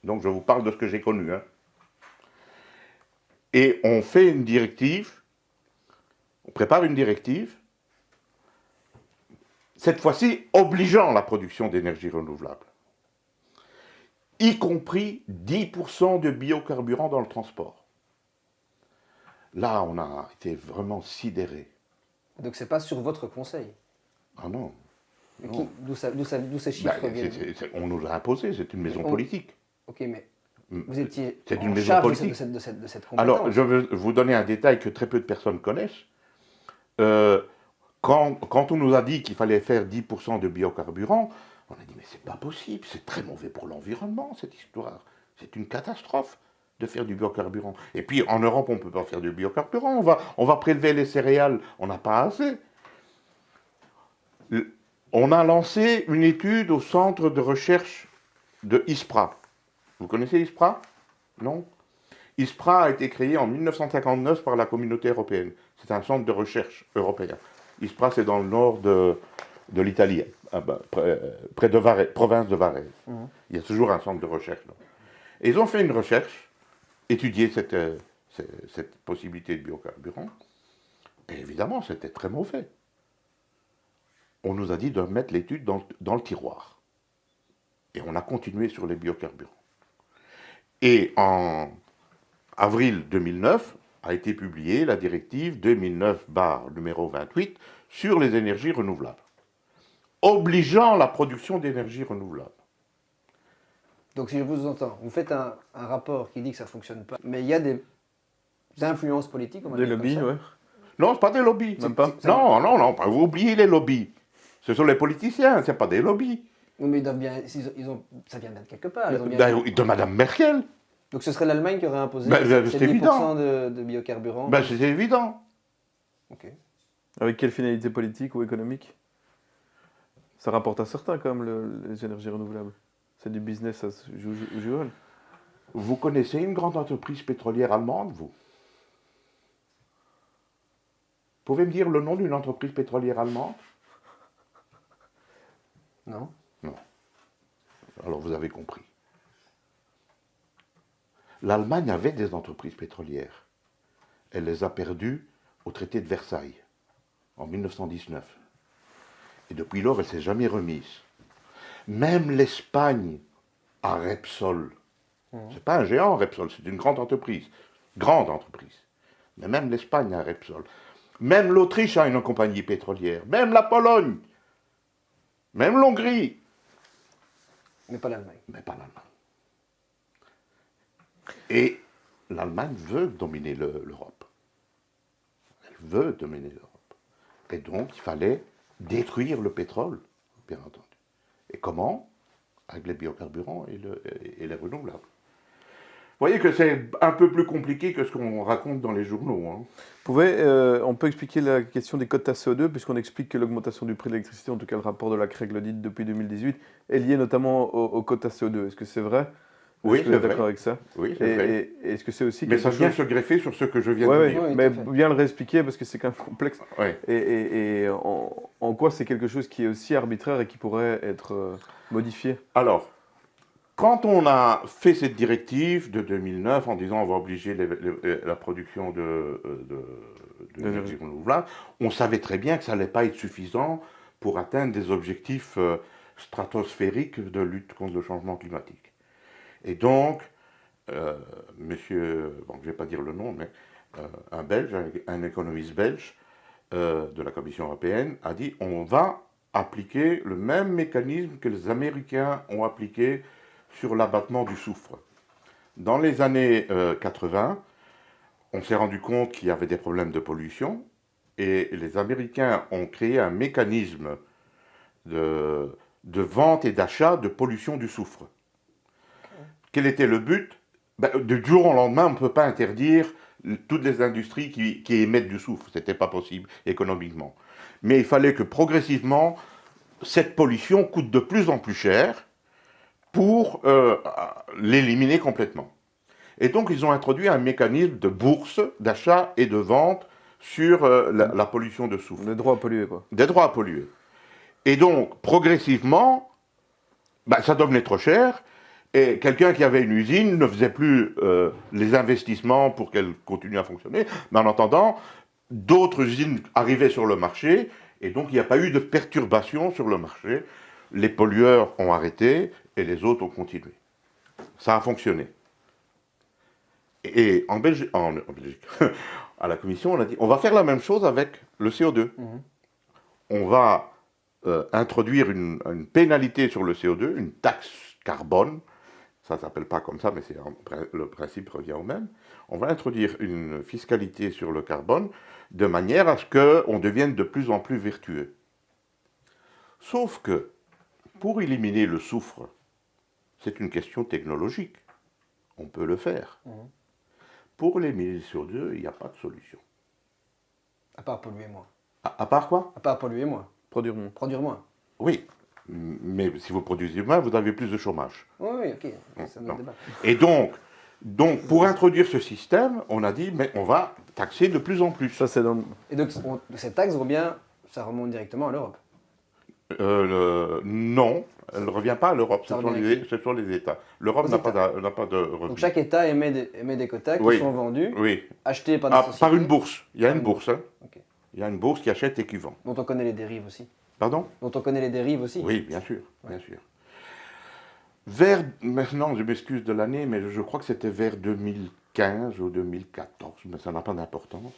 Donc je vous parle de ce que j'ai connu. Hein. et on fait une directive, on prépare une directive, cette fois-ci obligeant la production d'énergie renouvelable, y compris 10% de biocarburants dans le transport. Là, on a été vraiment sidérés. Donc c'est pas sur votre conseil. Ah non. Mais Non. d'où ces chiffres Ben, viennent? on nous l'a imposé, c'est une maison on- politique. Ok, mais vous étiez C'est une en maison charge politique. de cette compétence. Alors, je veux vous donner un détail que très peu de personnes connaissent. Euh, quand on nous a dit qu'il fallait faire 10% de biocarburants, on a dit mais c'est pas possible, c'est très mauvais pour l'environnement cette histoire. C'est une catastrophe de faire du biocarburant. Et puis en Europe on ne peut pas faire du biocarburant, on va prélever les céréales, on n'a pas assez. On a lancé une étude au centre de recherche de ISPRA. Vous connaissez ISPRA? Non? ISPRA a été créé en 1959 par la Communauté européenne. C'est un centre de recherche européen. ISPRA, c'est dans le nord de l'Italie, près de Varese, province de Varese. Il y a toujours un centre de recherche. Là. Et ils ont fait une recherche, étudié cette possibilité de biocarburant. Et évidemment, c'était très mauvais. On nous a dit de mettre l'étude dans le tiroir. Et on a continué sur les biocarburants. Et en avril 2009 a été publiée la directive 2009/28 sur les énergies renouvelables, obligeant la production d'énergie renouvelable. Donc si je vous entends, vous faites un rapport qui dit que ça ne fonctionne pas, mais il y a des influences politiques, on va Des dire lobbies, comme ça. ouais. Non, ce pas des lobbies. Même pas. Non, vous oubliez les lobbies. Ce sont les politiciens, ce n'est pas des lobbies. Oui, mais ils doivent bien, ça vient de quelque part. Ils ont bien- De Madame Merkel. Donc ce serait l'Allemagne qui aurait imposé Ben, ces c'est 10% évident. de biocarburants. Ben, c'est évident. Ok. Avec quelle finalité politique ou économique? Ça rapporte à certains quand même les énergies renouvelables. C'est du business, ça se joue. Vous connaissez une grande entreprise pétrolière allemande, vous? Pouvez me dire le nom d'une entreprise pétrolière allemande? Non. Alors vous avez compris. L'Allemagne avait des entreprises pétrolières. Elle les a perdues au traité de Versailles, en 1919. Et depuis lors, elle ne s'est jamais remise. Même l'Espagne a Repsol. C'est pas un géant, Repsol, c'est une grande entreprise. Grande entreprise. Mais même l'Espagne a Repsol. Même l'Autriche a une compagnie pétrolière. Même la Pologne. Même l'Hongrie. Mais pas l'Allemagne. Mais pas l'Allemagne. Et l'Allemagne veut dominer l'Europe. Elle veut dominer l'Europe. Et donc, il fallait détruire le pétrole, bien entendu. Et comment? Avec les biocarburants et les renouvelables. Vous voyez que c'est un peu plus compliqué que ce qu'on raconte dans les journaux. Hein. On peut expliquer la question des quotas CO2, puisqu'on explique que l'augmentation du prix de l'électricité, en tout cas le rapport de la CREG le dit depuis 2018, est lié notamment aux quotas CO2. Est-ce que c'est vrai? Oui, Est-ce que vous c'est êtes d'accord vrai. avec ça? Oui, c'est vrai. Et est-ce que c'est aussi Mais quelque ça vient chose... se greffer sur ce que je viens Ouais, de ouais, dire. Oui, mais tout à fait. bien le réexpliquer parce que c'est quand même complexe. Ouais. Et en quoi c'est quelque chose qui est aussi arbitraire et qui pourrait être modifié? Alors, quand on a fait cette directive de 2009 en disant on va obliger la production d'énergie renouvelable, on savait très bien que ça n'allait pas être suffisant pour atteindre des objectifs stratosphériques de lutte contre le changement climatique. Et donc, monsieur, bon, je ne vais pas dire le nom, mais un Belge, un économiste belge de la Commission européenne a dit on va appliquer le même mécanisme que les Américains ont appliqué sur l'abattement du soufre. Dans les années 80, on s'est rendu compte qu'il y avait des problèmes de pollution et les Américains ont créé un mécanisme de vente et d'achat de pollution du soufre. Quel était le but? Du jour au lendemain, on ne peut pas interdire toutes les industries qui émettent du soufre. Ce n'était pas possible économiquement. Mais il fallait que progressivement, cette pollution coûte de plus en plus cher pour l'éliminer complètement. Et donc, ils ont introduit un mécanisme de bourse, d'achat et de vente sur la pollution de soufre. Le droit à polluer, quoi. Des droits à polluer. Et donc, progressivement, ça devenait trop cher, Et quelqu'un qui avait une usine ne faisait plus les investissements pour qu'elle continue à fonctionner. Mais en attendant, d'autres usines arrivaient sur le marché et donc il n'y a pas eu de perturbation sur le marché. Les pollueurs ont arrêté et les autres ont continué. Ça a fonctionné. Et en Belgique, à la commission, on a dit on va faire la même chose avec le CO2. On va introduire une pénalité sur le CO2, une taxe carbone. Ça ne s'appelle pas comme ça, mais le principe revient au même. On va introduire une fiscalité sur le carbone de manière à ce qu'on devienne de plus en plus vertueux. Sauf que, pour éliminer le soufre, c'est une question technologique. On peut le faire. Pour éliminer le CO2, il n'y a pas de solution. À part polluer moins. À part quoi? À part polluer moins. Produire moins. Produire moins. Oui, mais si vous produisez moins, vous avez plus de chômage. Oui, ok, c'est un autre débat. Et donc, pour introduire ce système, on a dit, mais on va taxer de plus en plus. Ça, c'est dans... Et donc, cette taxe ça remonte directement à l'Europe. Non, elle ne revient pas à l'Europe, ce Ça sont revient à qui? ce sont les États. L'Europe Aux n'a États. pas de revenus. Donc, chaque État émet des quotas qui Oui. sont vendus, Oui, achetés par des sociétés. par une bourse. Il y a Par une une bourse. Hein. Ok. Il y a une bourse qui achète et qui vend. Dont on connaît les dérives aussi. Pardon? Dont on connaît les dérives aussi. Oui, bien sûr, bien sûr. Maintenant, je m'excuse de l'année, mais je crois que c'était vers 2015 ou 2014, mais ça n'a pas d'importance.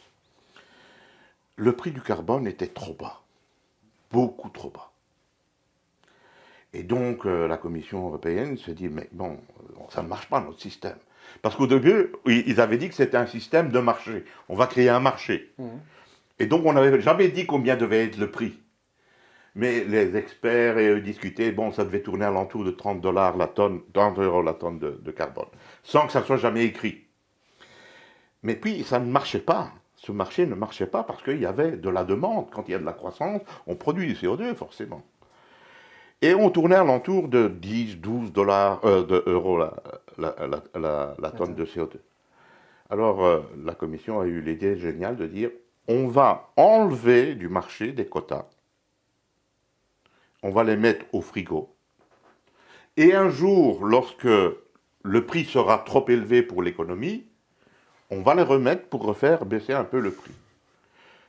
Le prix du carbone était trop bas, beaucoup trop bas. Et donc, la Commission européenne se dit, mais bon, ça ne marche pas notre système. Parce qu'au début, ils avaient dit que c'était un système de marché. On va créer un marché. Et donc, on n'avait jamais dit combien devait être le prix. Mais les experts discutaient, bon, ça devait tourner à l'entour de 30 $ la tonne, 30 € la tonne de carbone, sans que ça soit jamais écrit. Mais puis, ça ne marchait pas. Ce marché ne marchait pas parce qu'il y avait de la demande. Quand il y a de la croissance, on produit du CO2, forcément. Et on tournait à l'entour de 10, 12 euros la tonne de CO2. Alors, la Commission a eu l'idée géniale de dire, on va enlever du marché des quotas. On va les mettre au frigo. Et un jour, lorsque le prix sera trop élevé pour l'économie, on va les remettre pour refaire baisser un peu le prix.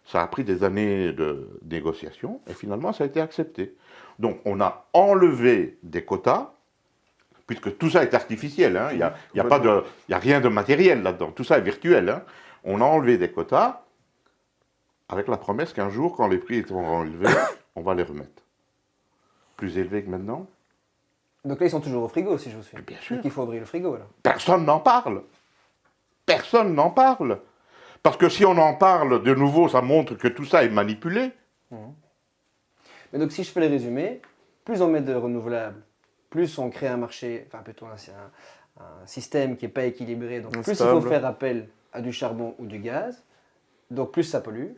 Ça a pris des années de négociation et finalement ça a été accepté. Donc on a enlevé des quotas, puisque tout ça est artificiel, hein, il n'y a rien de matériel là-dedans, tout ça est virtuel. Hein. On a enlevé des quotas avec la promesse qu'un jour, quand les prix seront élevés, on va les remettre. Plus élevés que maintenant. Donc là, ils sont toujours au frigo, si je vous suis. Bien sûr. Donc il faut ouvrir le frigo, alors. Personne n'en parle. Personne n'en parle. Parce que si on en parle, de nouveau, ça montre que tout ça est manipulé. Mais donc, si je fais les résumés, plus on met de renouvelables, plus on crée un marché, enfin plutôt un système qui n'est pas équilibré, donc plus il faut faire appel à du charbon ou du gaz, donc plus ça pollue.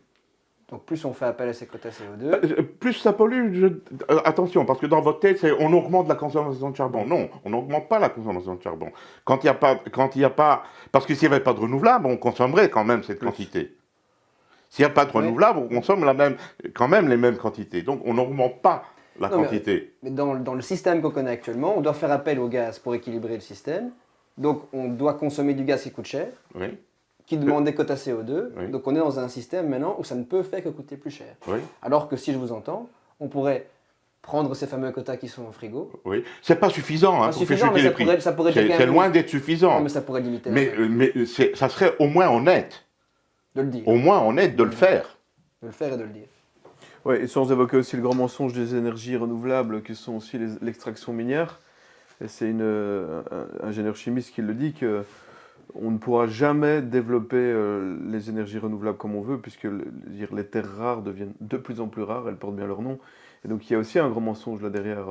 Donc plus on fait appel à ces quotas CO2. Plus ça pollue, attention, parce que dans votre tête, c'est on augmente la consommation de charbon. Non, on n'augmente pas la consommation de charbon. Quand il n'y a pas, parce que s'il n'y avait pas de renouvelable, on consommerait quand même cette quantité. S'il n'y a pas de renouvelable, on consomme quand même les mêmes quantités. Donc on n'augmente pas la quantité. Mais dans le système qu'on connaît actuellement, on doit faire appel au gaz pour équilibrer le système. Donc on doit consommer du gaz qui coûte cher. Oui. Qui demande des quotas CO2. Oui. Donc on est dans un système maintenant où ça ne peut faire que coûter plus cher. Oui. Alors que si je vous entends, on pourrait prendre ces fameux quotas qui sont au frigo. Oui, c'est pas suffisant, hein, pour faire chuter les prix. C'est loin d'être suffisant. Non, mais ça pourrait limiter. Mais ça serait au moins honnête. De le dire. Au moins honnête de le faire. De le faire et de le dire. Oui, et sans évoquer aussi le grand mensonge des énergies renouvelables, qui sont aussi l'extraction minière. Et c'est un ingénieur chimiste qui le dit que on ne pourra jamais développer les énergies renouvelables comme on veut, puisque les terres rares deviennent de plus en plus rares, elles portent bien leur nom. Et donc il y a aussi un grand mensonge là derrière.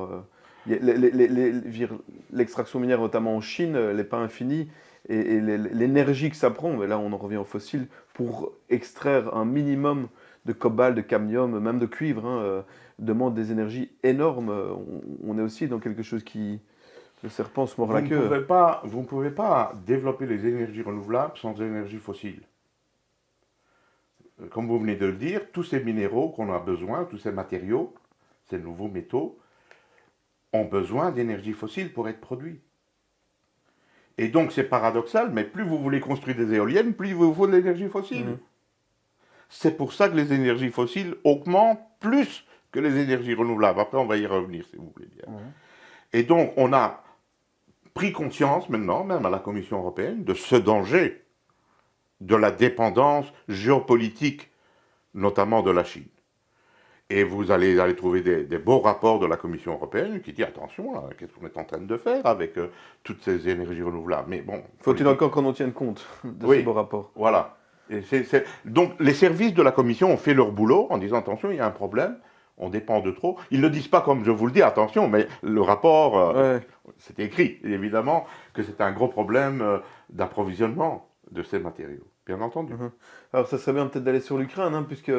L'extraction minière, notamment en Chine, elle n'est pas infinie, et l'énergie que ça prend, mais là on en revient aux fossiles, pour extraire un minimum de cobalt, de cadmium, même de cuivre, demande des énergies énormes. On est aussi dans quelque chose qui... Le serpent se mord la queue. Vous ne pouvez pas développer les énergies renouvelables sans énergie fossile. Comme vous venez de le dire, tous ces minéraux qu'on a besoin, tous ces matériaux, ces nouveaux métaux, ont besoin d'énergie fossile pour être produits. Et donc c'est paradoxal, mais plus vous voulez construire des éoliennes, plus il vous faut de l'énergie fossile. Mhm. C'est pour ça que les énergies fossiles augmentent plus que les énergies renouvelables. Après, on va y revenir, si vous voulez bien. Et donc, on a pris conscience maintenant, même à la Commission européenne, de ce danger de la dépendance géopolitique, notamment de la Chine. Et vous allez trouver des beaux rapports de la Commission européenne qui disent attention, là, qu'est-ce qu'on est en train de faire avec toutes ces énergies renouvelables. Mais bon, Faut-il encore qu'on en tienne compte de Oui. ce beau rapport? voilà. Et donc, les services de la Commission ont fait leur boulot en disant attention, il y a un problème, on dépend de trop. Ils ne le disent pas comme je vous le dis, attention, mais le rapport, Ouais. c'est écrit, évidemment, que c'est un gros problème d'approvisionnement de ces matériaux, bien entendu. Mhm. Alors ça serait bien peut-être d'aller sur l'Ukraine, hein, puisque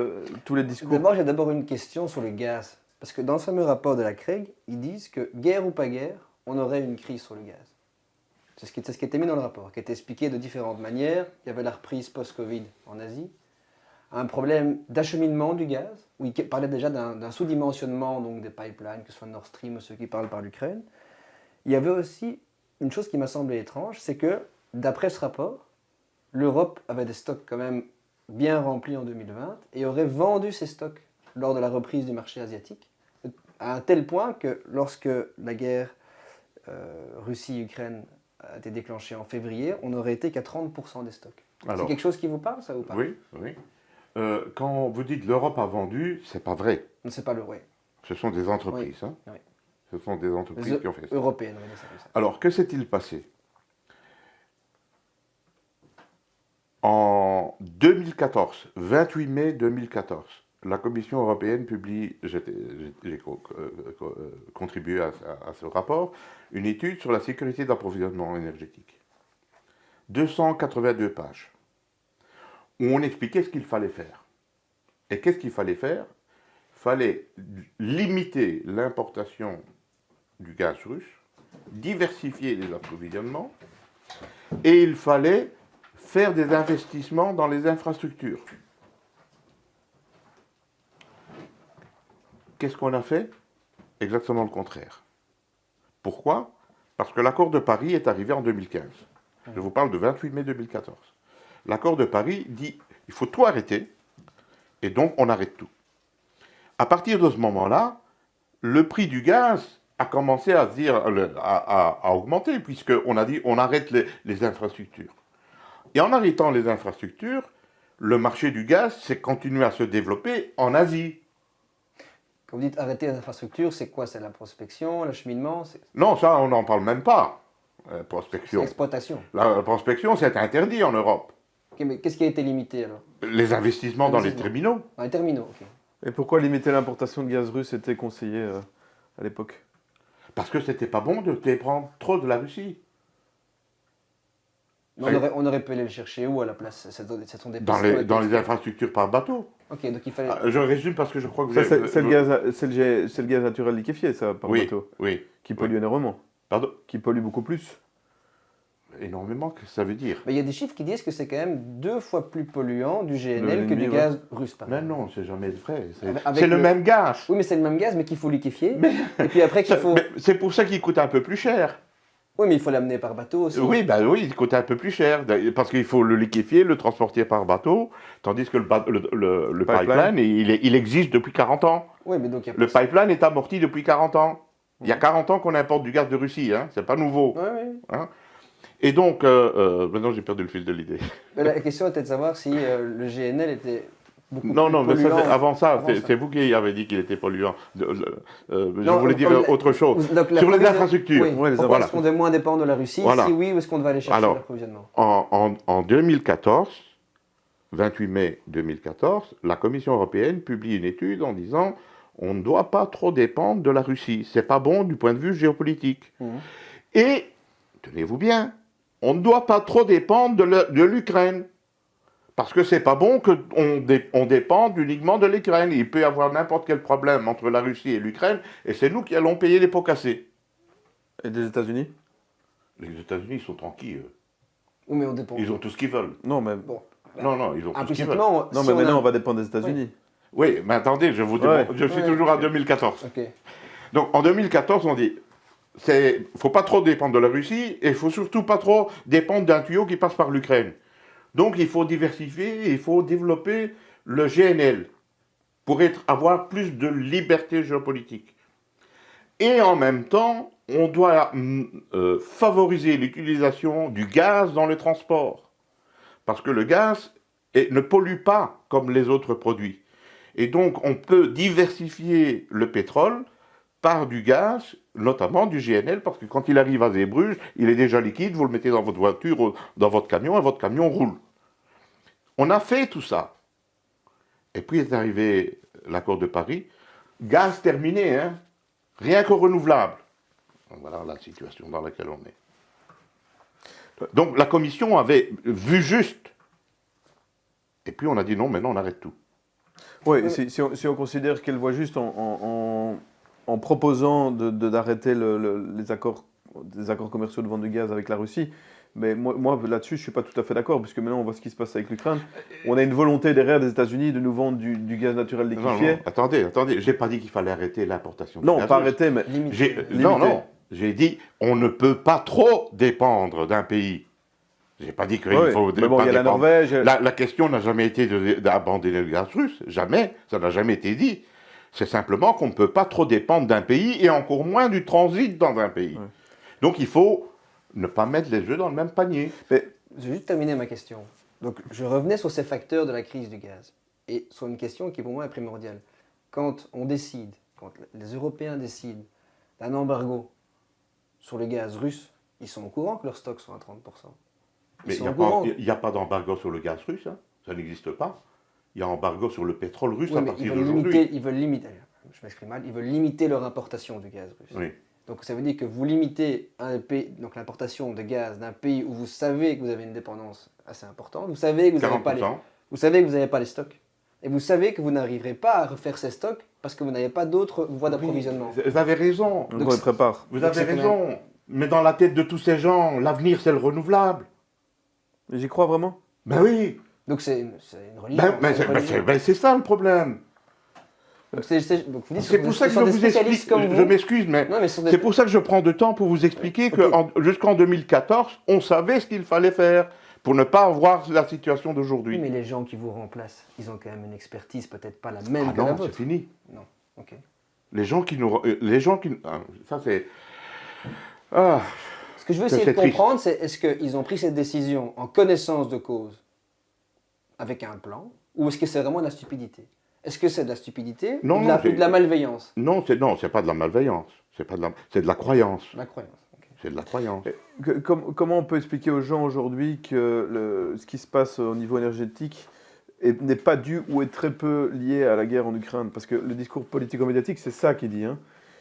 tous les discours... D'abord, j'ai d'abord une question sur le gaz. Parce que dans le fameux rapport de la CREG, ils disent que guerre ou pas guerre, on aurait une crise sur le gaz. C'est ce qui était mis dans le rapport, qui était expliqué de différentes manières. Il y avait la reprise post-Covid en Asie, un problème d'acheminement du gaz, où il parlait déjà d'un sous-dimensionnement donc des pipelines, que ce soit Nord Stream ou ceux qui parlent par l'Ukraine. Il y avait aussi une chose qui m'a semblé étrange, c'est que, d'après ce rapport, l'Europe avait des stocks quand même bien remplis en 2020 et aurait vendu ses stocks lors de la reprise du marché asiatique, à un tel point que lorsque la guerre Russie-Ukraine a été déclenchée en février, on n'aurait été qu'à 30% des stocks. Alors, c'est quelque chose qui vous parle, ça, ou pas? oui, oui. Quand vous dites l'Europe a vendu, c'est pas vrai. Non, c'est pas le oui. Ce sont des entreprises. Oui, Hein. oui. Ce sont des entreprises qui ont fait ça. Européennes, on va dire ça comme ça. Alors, que s'est-il passé? En 2014, 28 mai 2014, la Commission européenne publie, j'ai contribué à ce rapport, une étude sur la sécurité d'approvisionnement énergétique. 282 pages, où on expliquait ce qu'il fallait faire. Et qu'est-ce qu'il fallait faire? Il fallait limiter l'importation du gaz russe, diversifier les approvisionnements, et il fallait faire des investissements dans les infrastructures. Qu'est-ce qu'on a fait? Exactement le contraire. Pourquoi? Parce que l'accord de Paris est arrivé en 2015. Je vous parle de 28 mai 2014. L'accord de Paris dit il faut tout arrêter, et donc on arrête tout. À partir de ce moment-là, le prix du gaz a commencé à, augmenter, puisqu'on a dit on arrête les infrastructures. Et en arrêtant les infrastructures, le marché du gaz s'est continué à se développer en Asie. Quand vous dites arrêter les infrastructures, c'est quoi? C'est la prospection, l'acheminement? Non, ça, on n'en parle même pas. C'est Prospection. l'exploitation. La prospection, c'est interdit en Europe. Ok, mais qu'est-ce qui a été limité alors? Les investissements dans les terminaux. Dans les terminaux, ok. Et pourquoi limiter l'importation de gaz russe était conseillé à l'époque? Parce que c'était pas bon de dépendre trop de la Russie. Mais on aurait pu aller le chercher où à la place? Ce sont des Dans les infrastructures par bateau. Ok, donc il fallait. Je résume parce que je crois que vous Ça, avez... c'est le gaz naturel liquéfié, ça, par Oui, bateau, oui. qui pollue énormément, Pardon? qui pollue beaucoup plus. Énormément, qu'est-ce que ça veut dire? Mais il y a des chiffres qui disent que c'est quand même 2 fois plus polluant du GNL Le que du ennemi, gaz russe, par Mais exemple. non, c'est jamais vrai. Avec C'est le même gaz. Oui, mais c'est le même gaz, mais qu'il faut liquéfier. Et puis après qu'il faut. Mais c'est pour ça qu'il coûte un peu plus cher. Oui, mais il faut l'amener par bateau aussi. Oui, ben oui, il coûte un peu plus cher. Parce qu'il faut le liquéfier, le transporter par bateau. Tandis que le pipeline, il existe depuis 40 ans. Oui, mais donc il y a Le pipeline est amorti depuis 40 ans. Il y a 40 ans qu'on importe du gaz de Russie, hein. C'est pas nouveau. Oui, oui. Hein. Et donc, maintenant j'ai perdu le fil de l'idée. Mais la question était de savoir si le GNL était beaucoup Non, plus non, mais ça, polluant. avant ça, avant ça. c'est vous qui avez dit qu'il était polluant. Je Non, voulais dire autre chose. Donc, la Sur les première- infrastructures. Oui. Ouais, les Pourquoi voilà. est-ce qu'on devait moins dépendre de la Russie? Voilà. Si oui, où est-ce qu'on devait aller chercher Alors, l'approvisionnement? En 2014, 28 mai 2014, la Commission européenne publie une étude en disant on ne doit pas trop dépendre de la Russie. C'est pas bon du point de vue géopolitique. Et, tenez-vous bien, on ne doit pas trop dépendre de l'Ukraine. Parce que c'est pas bon qu'on dépende uniquement de l'Ukraine. Il peut y avoir n'importe quel problème entre la Russie et l'Ukraine, et c'est nous qui allons payer les pots cassés. Et des États-Unis? Les États-Unis, ils sont tranquilles. Eux. Oui, mais on dépend. Ils ont tout ce qu'ils veulent. Non, mais, Bon. Non, non, ils ont tout ce qu'ils veulent. Implicitement, non, si mais on maintenant, a- on va dépendre des États-Unis. Oui, mais attendez, je suis Ouais. toujours à 2014. Ok. Donc en 2014, on dit, faut pas trop dépendre de la Russie et il faut surtout pas trop dépendre d'un tuyau qui passe par l'Ukraine. Donc il faut diversifier, il faut développer le GNL pour avoir plus de liberté géopolitique. Et en même temps, on doit favoriser l'utilisation du gaz dans les transports. Parce que le gaz ne pollue pas comme les autres produits. Et donc on peut diversifier le pétrole par du gaz, notamment du GNL, parce que quand il arrive à Zeebrugge, il est déjà liquide, vous le mettez dans votre voiture, dans votre camion, et votre camion roule. On a fait tout ça. Et puis est arrivé l'accord de Paris, gaz terminé, hein, rien qu'au renouvelable. Voilà la situation dans laquelle on est. Donc la commission avait vu juste. Et puis on a dit non, maintenant on arrête tout. Oui, si on considère qu'elle voit juste en proposant d'arrêter les accords commerciaux de vente de gaz avec la Russie, mais moi là-dessus, je ne suis pas tout à fait d'accord, puisque maintenant on voit ce qui se passe avec l'Ukraine. On a une volonté derrière des États-Unis de nous vendre du gaz naturel liquéfié. Non, attendez, je n'ai pas dit qu'il fallait arrêter l'importation de Non, gaz pas russe. arrêter, mais Non, j'ai dit on ne peut pas trop dépendre d'un pays. J'ai pas dit qu'il faut mais bon, il y a la Norvège. La question n'a jamais été d'abandonner le gaz russe, jamais, ça n'a jamais été dit. C'est simplement qu'on ne peut pas trop dépendre d'un pays et encore moins du transit dans un pays. Ouais. Donc il faut ne pas mettre les œufs dans le même panier. Mais je vais juste terminer ma question. Donc je revenais sur ces facteurs de la crise du gaz et sur une question qui pour moi est primordiale. Quand on décide, quand les Européens décident d'un embargo sur le gaz russe, ils sont au courant que leurs stocks sont à 30%. Mais il n'y a pas d'embargo sur le gaz russe, hein. Ça n'existe pas. Il y a embargo sur le pétrole russe à partir d'aujourd'hui. Ils veulent limiter, je m'exprime mal, ils veulent limiter leur importation de gaz russe. Oui. Donc ça veut dire que vous limitez donc l'importation de gaz d'un pays où vous savez que vous avez une dépendance assez importante, vous savez que vous n'avez pas les stocks, et vous savez que vous n'arriverez pas à refaire ces stocks parce que vous n'avez pas d'autres voies d'approvisionnement. Vous avez raison. Donc on les prépare. Vous avez raison. Mais dans la tête de tous ces gens, l'avenir c'est le renouvelable. J'y crois vraiment. Ben oui. Donc c'est une religion. C'est ça le problème. C'est pour ça que je vous explique. Je m'excuse, mais c'est pour ça que je prends de temps pour vous expliquer que jusqu'en 2014, on savait ce qu'il fallait faire pour ne pas avoir la situation d'aujourd'hui. Oui, mais les gens qui vous remplacent, ils ont quand même une expertise peut-être pas la même que la la vôtre. vôtre. C'est fini. Non, ok. Les gens qui ça c'est. Ce que je veux essayer de comprendre, c'est est-ce qu'ils ont pris cette décision en connaissance de cause, avec un plan, ou est-ce que c'est vraiment de la stupidité? Est-ce que c'est de la stupidité ou de la malveillance? Non, c'est pas de la malveillance. C'est de la croyance. La croyance. Okay. C'est de la croyance. Comment on peut expliquer aux gens aujourd'hui que ce qui se passe au niveau énergétique n'est pas dû ou est très peu lié à la guerre en Ukraine? Parce que le discours politico-médiatique, c'est ça qui dit. Hein.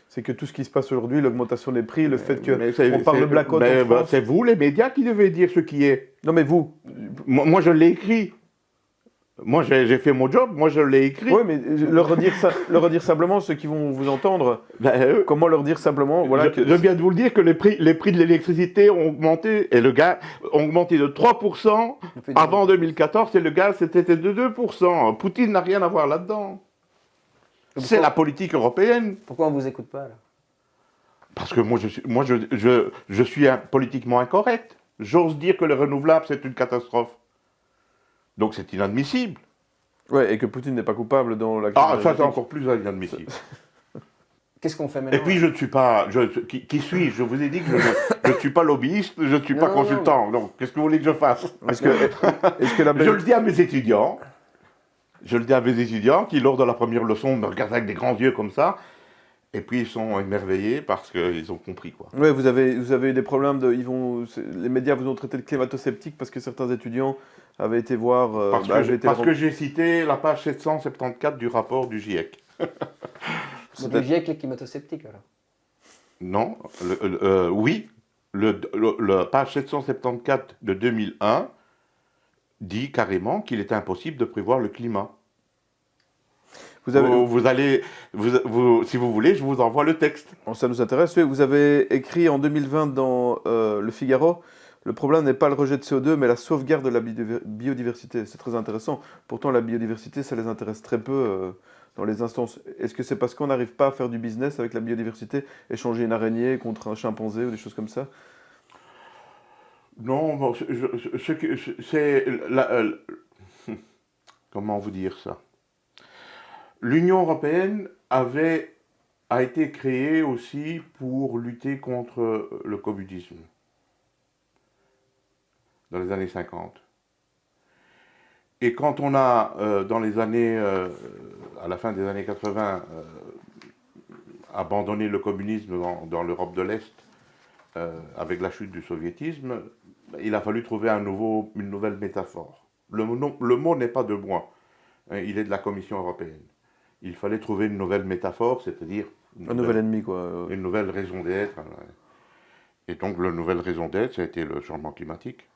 C'est que tout ce qui se passe aujourd'hui, l'augmentation des prix, le fait qu'on parle de blackout en France... C'est vous, les médias, qui devez dire ce qui est. Non, mais vous... Moi je l'ai écrit. Moi, j'ai fait mon job, moi je l'ai écrit. Oui, mais leur redire simplement, ceux qui vont vous entendre, comment leur dire simplement je viens de vous le dire que les prix de l'électricité ont augmenté, et le gaz a augmenté de 3% avant 2014, et le gaz c'était de 2%. Poutine n'a rien à voir là-dedans. C'est la politique européenne. Pourquoi on ne vous écoute pas, là? Parce que je suis politiquement incorrect. J'ose dire que le renouvelable, c'est une catastrophe. Donc c'est inadmissible. Ouais, et que Poutine n'est pas coupable dans la... Ah, ça c'est encore plus inadmissible. Qu'est-ce qu'on fait maintenant? Et puis je ne suis pas... Qui suis-je? Je vous ai dit que je ne suis pas lobbyiste, je ne suis pas consultant. Donc qu'est-ce que vous voulez que je fasse? Je le dis à mes étudiants. Je le dis à mes étudiants qui, lors de la première leçon, me regardent avec des grands yeux comme ça. Et puis ils sont émerveillés parce qu'ils ont compris, quoi. Oui, vous avez eu des problèmes les médias vous ont traité de climato-sceptique parce que certains étudiants avaient été voir... parce que j'ai cité la page 774 du rapport du GIEC. Donc le GIEC est climato-sceptique, alors? Non, oui. La page 774 de 2001 dit carrément qu'il est impossible de prévoir le climat. Si vous voulez, je vous envoie le texte. Bon, ça nous intéresse. Vous avez écrit en 2020 dans Le Figaro, le problème n'est pas le rejet de CO2, mais la sauvegarde de la biodiversité. C'est très intéressant. Pourtant, la biodiversité, ça les intéresse très peu dans les instances. Est-ce que c'est parce qu'on n'arrive pas à faire du business avec la biodiversité, échanger une araignée contre un chimpanzé ou des choses comme ça? Non, bon, c'est comment vous dire ça? L'Union européenne a été créée aussi pour lutter contre le communisme dans les années 50. Et quand on a, dans les années, à la fin des années 80, abandonné le communisme dans l'Europe de l'Est, avec la chute du soviétisme, il a fallu trouver une nouvelle métaphore. Le mot n'est pas de moi, hein, il est de la Commission européenne. Il fallait trouver une nouvelle métaphore, c'est-à-dire Un nouvel ennemi, quoi. une nouvelle raison d'être. Et donc, la nouvelle raison d'être, ça a été le changement climatique.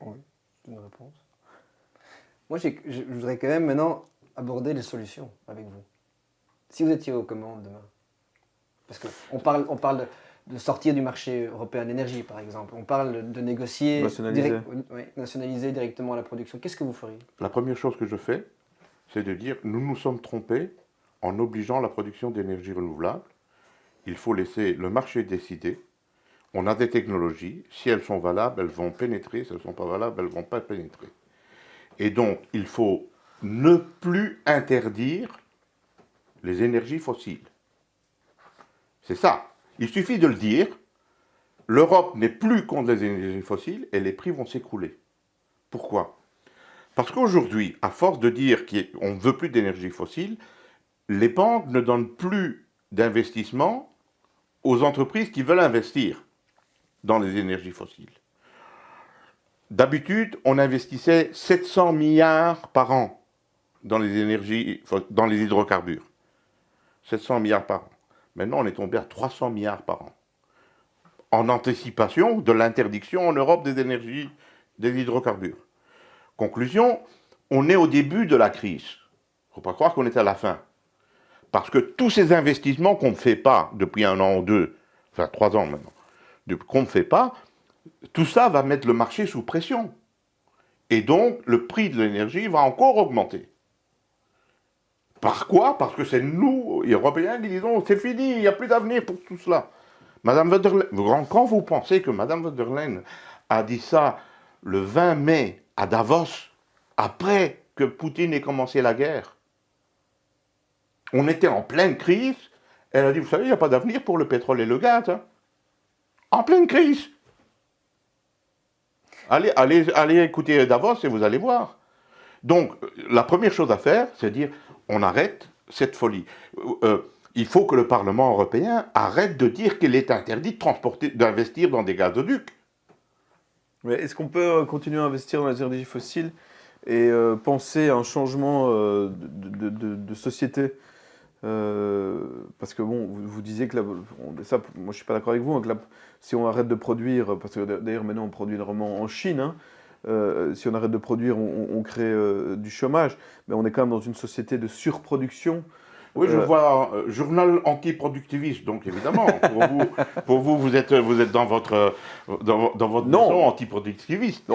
Oui, c'est une réponse. Moi, je voudrais quand même maintenant aborder les solutions avec vous. Si vous étiez aux commandes demain, parce qu'on parle de sortir du marché européen de l'énergie, par exemple. On parle de négocier, nationaliser directement la production. Qu'est-ce que vous feriez? La première chose que je fais, c'est de dire, nous nous sommes trompés en obligeant la production d'énergie renouvelable. Il faut laisser le marché décider. On a des technologies, si elles sont valables, elles vont pénétrer, si elles ne sont pas valables, elles ne vont pas pénétrer. Et donc, il faut ne plus interdire les énergies fossiles. C'est ça. Il suffit de le dire. L'Europe n'est plus contre les énergies fossiles et les prix vont s'écrouler. Pourquoi? Parce qu'aujourd'hui, à force de dire qu'on ne veut plus d'énergie fossile, les banques ne donnent plus d'investissement aux entreprises qui veulent investir dans les énergies fossiles. D'habitude, on investissait 700 milliards par an dans les hydrocarbures. 700 milliards par an. Maintenant, on est tombé à 300 milliards par an. En anticipation de l'interdiction en Europe des hydrocarbures. Conclusion, on est au début de la crise. Il ne faut pas croire qu'on est à la fin. Parce que tous ces investissements qu'on ne fait pas depuis 1 an ou 2, enfin 3 ans maintenant, qu'on ne fait pas, tout ça va mettre le marché sous pression. Et donc, le prix de l'énergie va encore augmenter. Par quoi? Parce que c'est nous, Européens, qui disons, c'est fini, il n'y a plus d'avenir pour tout cela. Madame von der Leyen, quand vous pensez que Madame von der Leyen a dit ça le 20 mai à Davos, après que Poutine ait commencé la guerre, on était en pleine crise, elle a dit, vous savez, il n'y a pas d'avenir pour le pétrole et le gaz. Hein. En pleine crise. Allez écouter Davos et vous allez voir. Donc, la première chose à faire, c'est dire, on arrête cette folie. Il faut que le Parlement européen arrête de dire qu'il est interdit d'investir dans des gazoducs. Mais est-ce qu'on peut continuer à investir dans les énergies fossiles et penser à un changement de société parce que bon, vous disiez que ça, moi je suis pas d'accord avec vous, hein, que si on arrête de produire, parce que d'ailleurs maintenant on produit énormément en Chine, hein, si on arrête de produire, on crée du chômage, mais on est quand même dans une société de surproduction. Oui, je vois journal antiproductiviste, donc évidemment, pour vous, vous êtes dans votre maison antiproductiviste.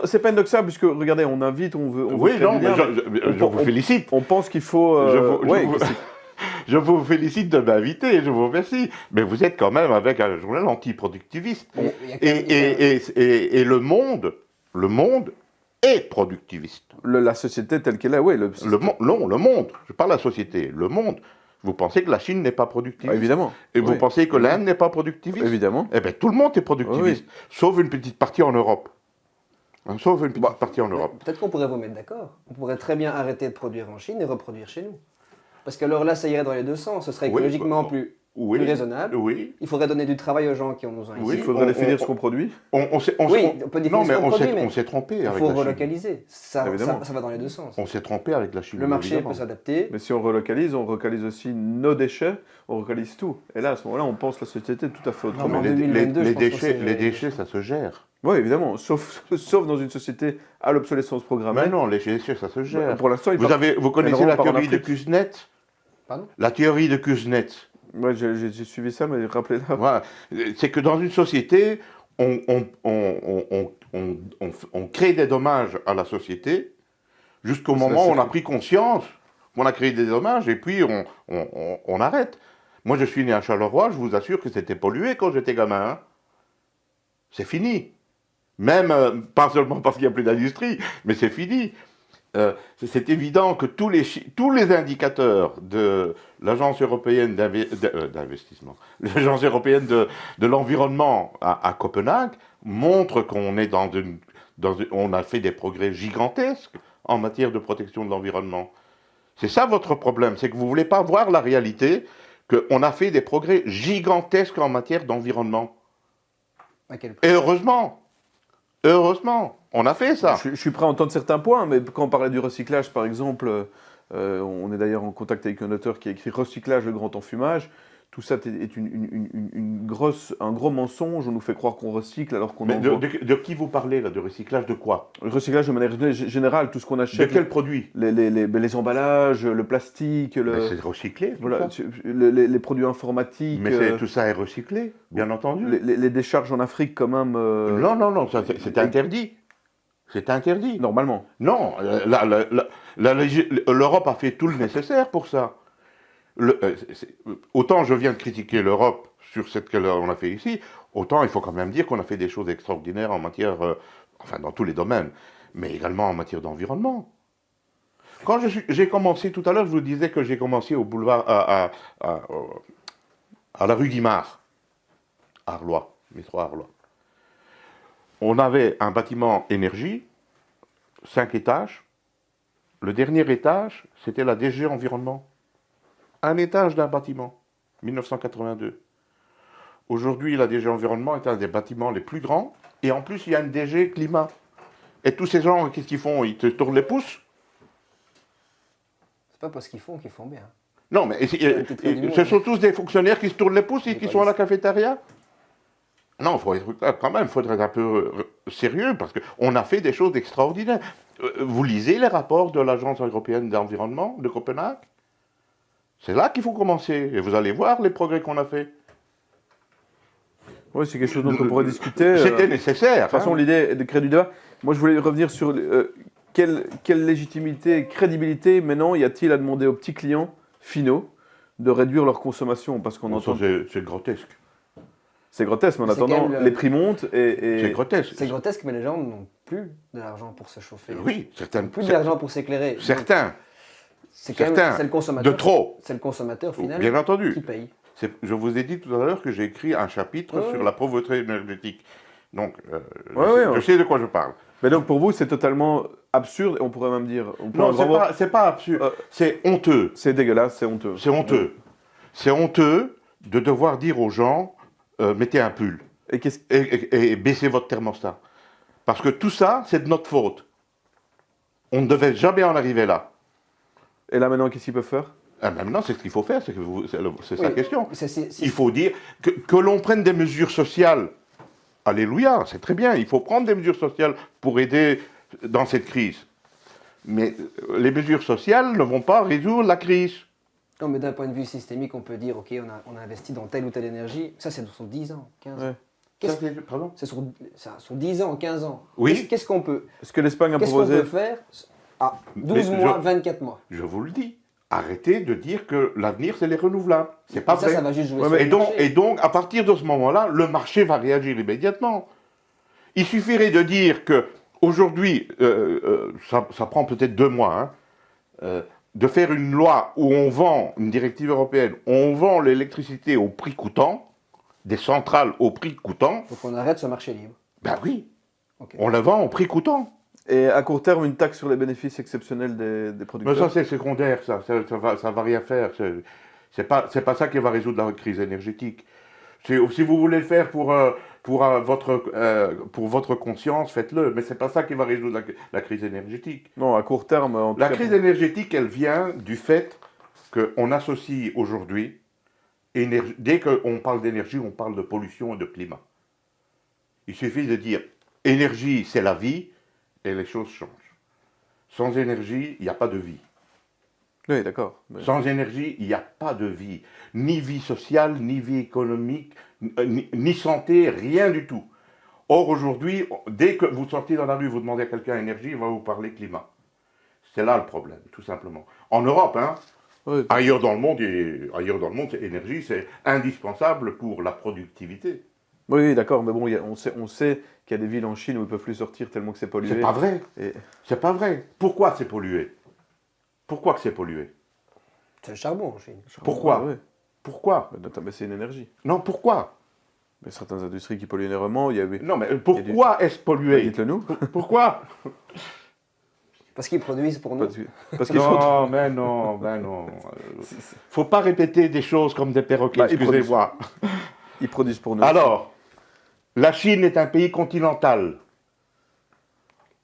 C'est paradoxal, puisque regardez, on invite, on veut. Oui, non, mais je vous félicite. On pense qu'il faut. Je vous félicite de m'inviter, je vous remercie. Mais vous êtes quand même avec un journal antiproductiviste. Et le monde est productiviste. La société telle qu'elle est, oui. Non, le monde. Je parle de la société. Le monde. Vous pensez que la Chine n'est pas productiviste? Évidemment. Et vous pensez que l'Inde n'est pas productiviste? Évidemment. Eh bien, tout le monde est productiviste, sauf une petite partie en Europe. Sauf une petite partie en Europe. Peut-être qu'on pourrait vous mettre d'accord. On pourrait très bien arrêter de produire en Chine et reproduire chez nous. Parce que alors là, ça irait dans les deux sens. Ce serait écologiquement plus raisonnable. Oui. Il faudrait donner du travail aux gens qui en ont besoin ici. Il faudrait définir ce qu'on produit. On peut définir ce qu'on produit, mais on s'est trompé avec la Chine. Il faut relocaliser. Ça va dans les deux sens. On s'est trompé avec la Chine. Le marché peut s'adapter. Mais si on relocalise aussi nos déchets, on relocalise tout. Et là, à ce moment-là, on pense la société tout à fait autrement. Les déchets, ça se gère. Oui, évidemment, sauf dans une société à l'obsolescence programmée. Mais non, les déchets, ça se gère. Pour l'instant, vous connaissez la théorie de Kuznets? Pardon? La théorie de Kuznets. Moi, j'ai suivi ça, mais rappelez-la. Voilà. C'est que dans une société, on crée des dommages à la société Jusqu'au Ça, moment où c'est on a fou. pris conscience qu'on a créé des dommages et puis on arrête. Moi, je suis né à Charleroi, je vous assure que c'était pollué quand j'étais gamin. Hein. C'est fini. Même, pas seulement parce qu'il n'y a plus d'industrie, mais c'est fini. C'est évident que tous les indicateurs de l'Agence européenne d'investissement, l'Agence européenne de l'environnement à Copenhague montrent qu'on est on a fait des progrès gigantesques en matière de protection de l'environnement. C'est ça votre problème, c'est que vous ne voulez pas voir la réalité, qu'on a fait des progrès gigantesques en matière d'environnement. À quel Et point? heureusement, on a fait ça. Je suis prêt à entendre certains points, mais quand on parlait du recyclage, par exemple, on est d'ailleurs en contact avec un auteur qui a écrit Recyclage, le grand enfumage. Tout ça est un gros mensonge. On nous fait croire qu'on recycle alors qu'on Mais envoie. de qui vous parlez là? De recyclage de quoi? Le recyclage de manière générale, tout ce qu'on De achète, quel produit? les emballages, le plastique, Mais c'est recyclé. Tout voilà, ça. les produits informatiques, Mais tout ça est recyclé, bien entendu. les décharges en Afrique quand même. Non, c'est interdit. C'est interdit. Normalement. Non, l'Europe a fait tout le nécessaire pour ça. Autant je viens de critiquer l'Europe sur ce qu'on a fait ici, autant il faut quand même dire qu'on a fait des choses extraordinaires en matière, enfin dans tous les domaines, mais également en matière d'environnement. Quand j'ai commencé tout à l'heure, je vous disais que j'ai commencé au boulevard, à la rue Guimard, Arlois, métro Arlois. On avait un bâtiment énergie, 5 étages. Le dernier étage, c'était la DG Environnement. Un étage d'un bâtiment, 1982. Aujourd'hui, la DG Environnement est un des bâtiments les plus grands. Et en plus, il y a une DG Climat. Et tous ces gens, qu'est-ce qu'ils font? Ils te tournent les pouces? C'est pas parce qu'ils font bien. Non, mais monde. ce sont tous des fonctionnaires qui se tournent les pouces et C'est qui pas sont à la les- cafétéria? Non, quand même, il faudrait être un peu sérieux parce qu'on a fait des choses extraordinaires. Vous lisez les rapports de l'Agence européenne d'environnement de Copenhague? C'est là qu'il faut commencer. Et vous allez voir les progrès qu'on a fait. Oui, c'est quelque chose dont on pourrait discuter. C'était nécessaire. De toute façon, l'idée est de créer du débat. Moi, je voulais revenir sur quelle légitimité, crédibilité, maintenant, y a-t-il à demander aux petits clients finaux de réduire leur consommation? Parce qu'on entend. C'est grotesque. C'est grotesque, mais en C'est quand attendant, même les prix montent et. C'est grotesque. C'est grotesque, mais les gens n'ont plus de l'argent pour se chauffer. Oui, certaines. Plus d'argent pour s'éclairer. Donc, Certains. C'est quand même Certains. c'est le consommateur. De trop. C'est le consommateur final Bien entendu. qui paye. Je vous ai dit tout à l'heure que j'ai écrit un chapitre Ouais. sur la pauvreté énergétique. Donc, Ouais, je sais de quoi je parle. Mais donc, pour vous, c'est totalement absurde, et on pourrait même dire. Non, c'est pas absurde. C'est honteux. C'est dégueulasse, c'est honteux. C'est honteux. C'est honteux de devoir dire aux gens mettez un pull Et qu'est-ce et baissez votre thermostat. Parce que tout ça, c'est de notre faute. On ne devait jamais en arriver là. Et là, maintenant, qu'est-ce qu'ils peuvent faire? Maintenant, c'est ce qu'il faut faire, c'est sa Oui, question. c'est- Il faut dire que l'on prenne des mesures sociales. Alléluia, c'est très bien. Il faut prendre des mesures sociales pour aider dans cette crise. Mais les mesures sociales ne vont pas résoudre la crise. Non, mais d'un point de vue systémique, on peut dire, ok, on a investi dans telle ou telle énergie. Ça, c'est sur 10 ans, 15 ans. Ouais. Pardon? C'est sur 10 ans, 15 ans. Oui. Qu'est-ce qu'on peut, Est-ce que l'Espagne a qu'est-ce qu'on proposé peut faire à 12 Mais mois, 24 mois? Je vous le dis. Arrêtez de dire que l'avenir, c'est les renouvelables. C'est pas ça, vrai. ça va juste jouer Ouais, sur mais- le marché. Et donc, à partir de ce moment-là, le marché va réagir immédiatement. Il suffirait de dire que aujourd'hui, ça prend peut-être 2 mois, hein, de faire une loi où on vend, une directive européenne, on vend l'électricité au prix coûtant, des centrales au prix coûtant, Donc on arrête ce marché libre. ben oui, Ok. on la vend au prix coûtant. Et à court terme, une taxe sur les bénéfices exceptionnels des Mais producteurs. ça, c'est secondaire, ça va rien faire. C'est pas ça qui va résoudre la crise énergétique. Si vous voulez le faire pour votre conscience, faites-le. Mais c'est pas ça qui va résoudre la crise énergétique. Non, à court terme, en tout La cas, crise énergétique, elle vient du fait qu'on associe aujourd'hui, dès qu'on parle d'énergie, on parle de pollution et de climat. Il suffit de dire énergie, c'est la vie, et les choses changent. Sans énergie, il n'y a pas de vie. Oui, d'accord. Mais- Sans énergie, il n'y a pas de vie. Ni vie sociale, ni vie économique, ni santé, rien du tout. Or, aujourd'hui, dès que vous sortez dans la rue, vous demandez à quelqu'un énergie, il va vous parler climat. C'est là le problème, tout simplement. En Europe, hein, Ouais. ailleurs dans le monde, l'énergie, c'est indispensable pour la productivité. Oui, oui, d'accord, mais bon, on sait qu'il y a des villes en Chine où ils ne peuvent plus sortir tellement que c'est pollué. C'est pas vrai. Et- C'est pas vrai. Pourquoi c'est pollué? Pourquoi que c'est pollué? C'est le charbon en Chine. Pourquoi? Ouais. Pourquoi? Mais c'est une énergie. Non, pourquoi? Mais certaines industries qui polluent énormément, il y avait... Non, mais pourquoi est-ce pollué? Dites-le nous. Pourquoi? Parce qu'ils produisent pour nous. Parce qu'ils sont... Non, mais non, mais non. Faut pas répéter des choses comme des perroquets, Bah, ils excusez-moi. Ils produisent pour nous. Alors, la Chine est un pays continental.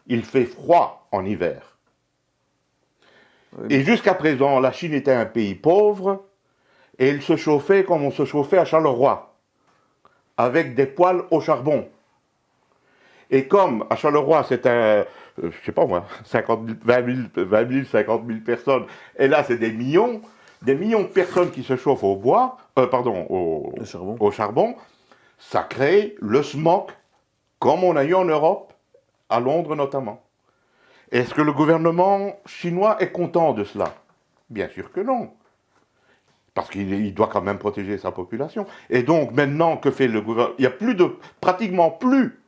Il fait froid en hiver. Oui, Et jusqu'à présent, la Chine était un pays pauvre et il se chauffait comme on se chauffait à Charleroi, avec des poêles au charbon. Et comme à Charleroi, c'est je sais pas moi, 50 000, 20 000, 50 000 personnes, et là, c'est des millions de personnes qui se chauffent au bois, le charbon. au charbon, ça crée le smog, comme on a eu en Europe, à Londres notamment. Est-ce que le gouvernement chinois est content de cela? Bien sûr que non. Parce qu'il doit quand même protéger sa population. Et donc, maintenant, que fait le gouvernement? Il n'y a pratiquement plus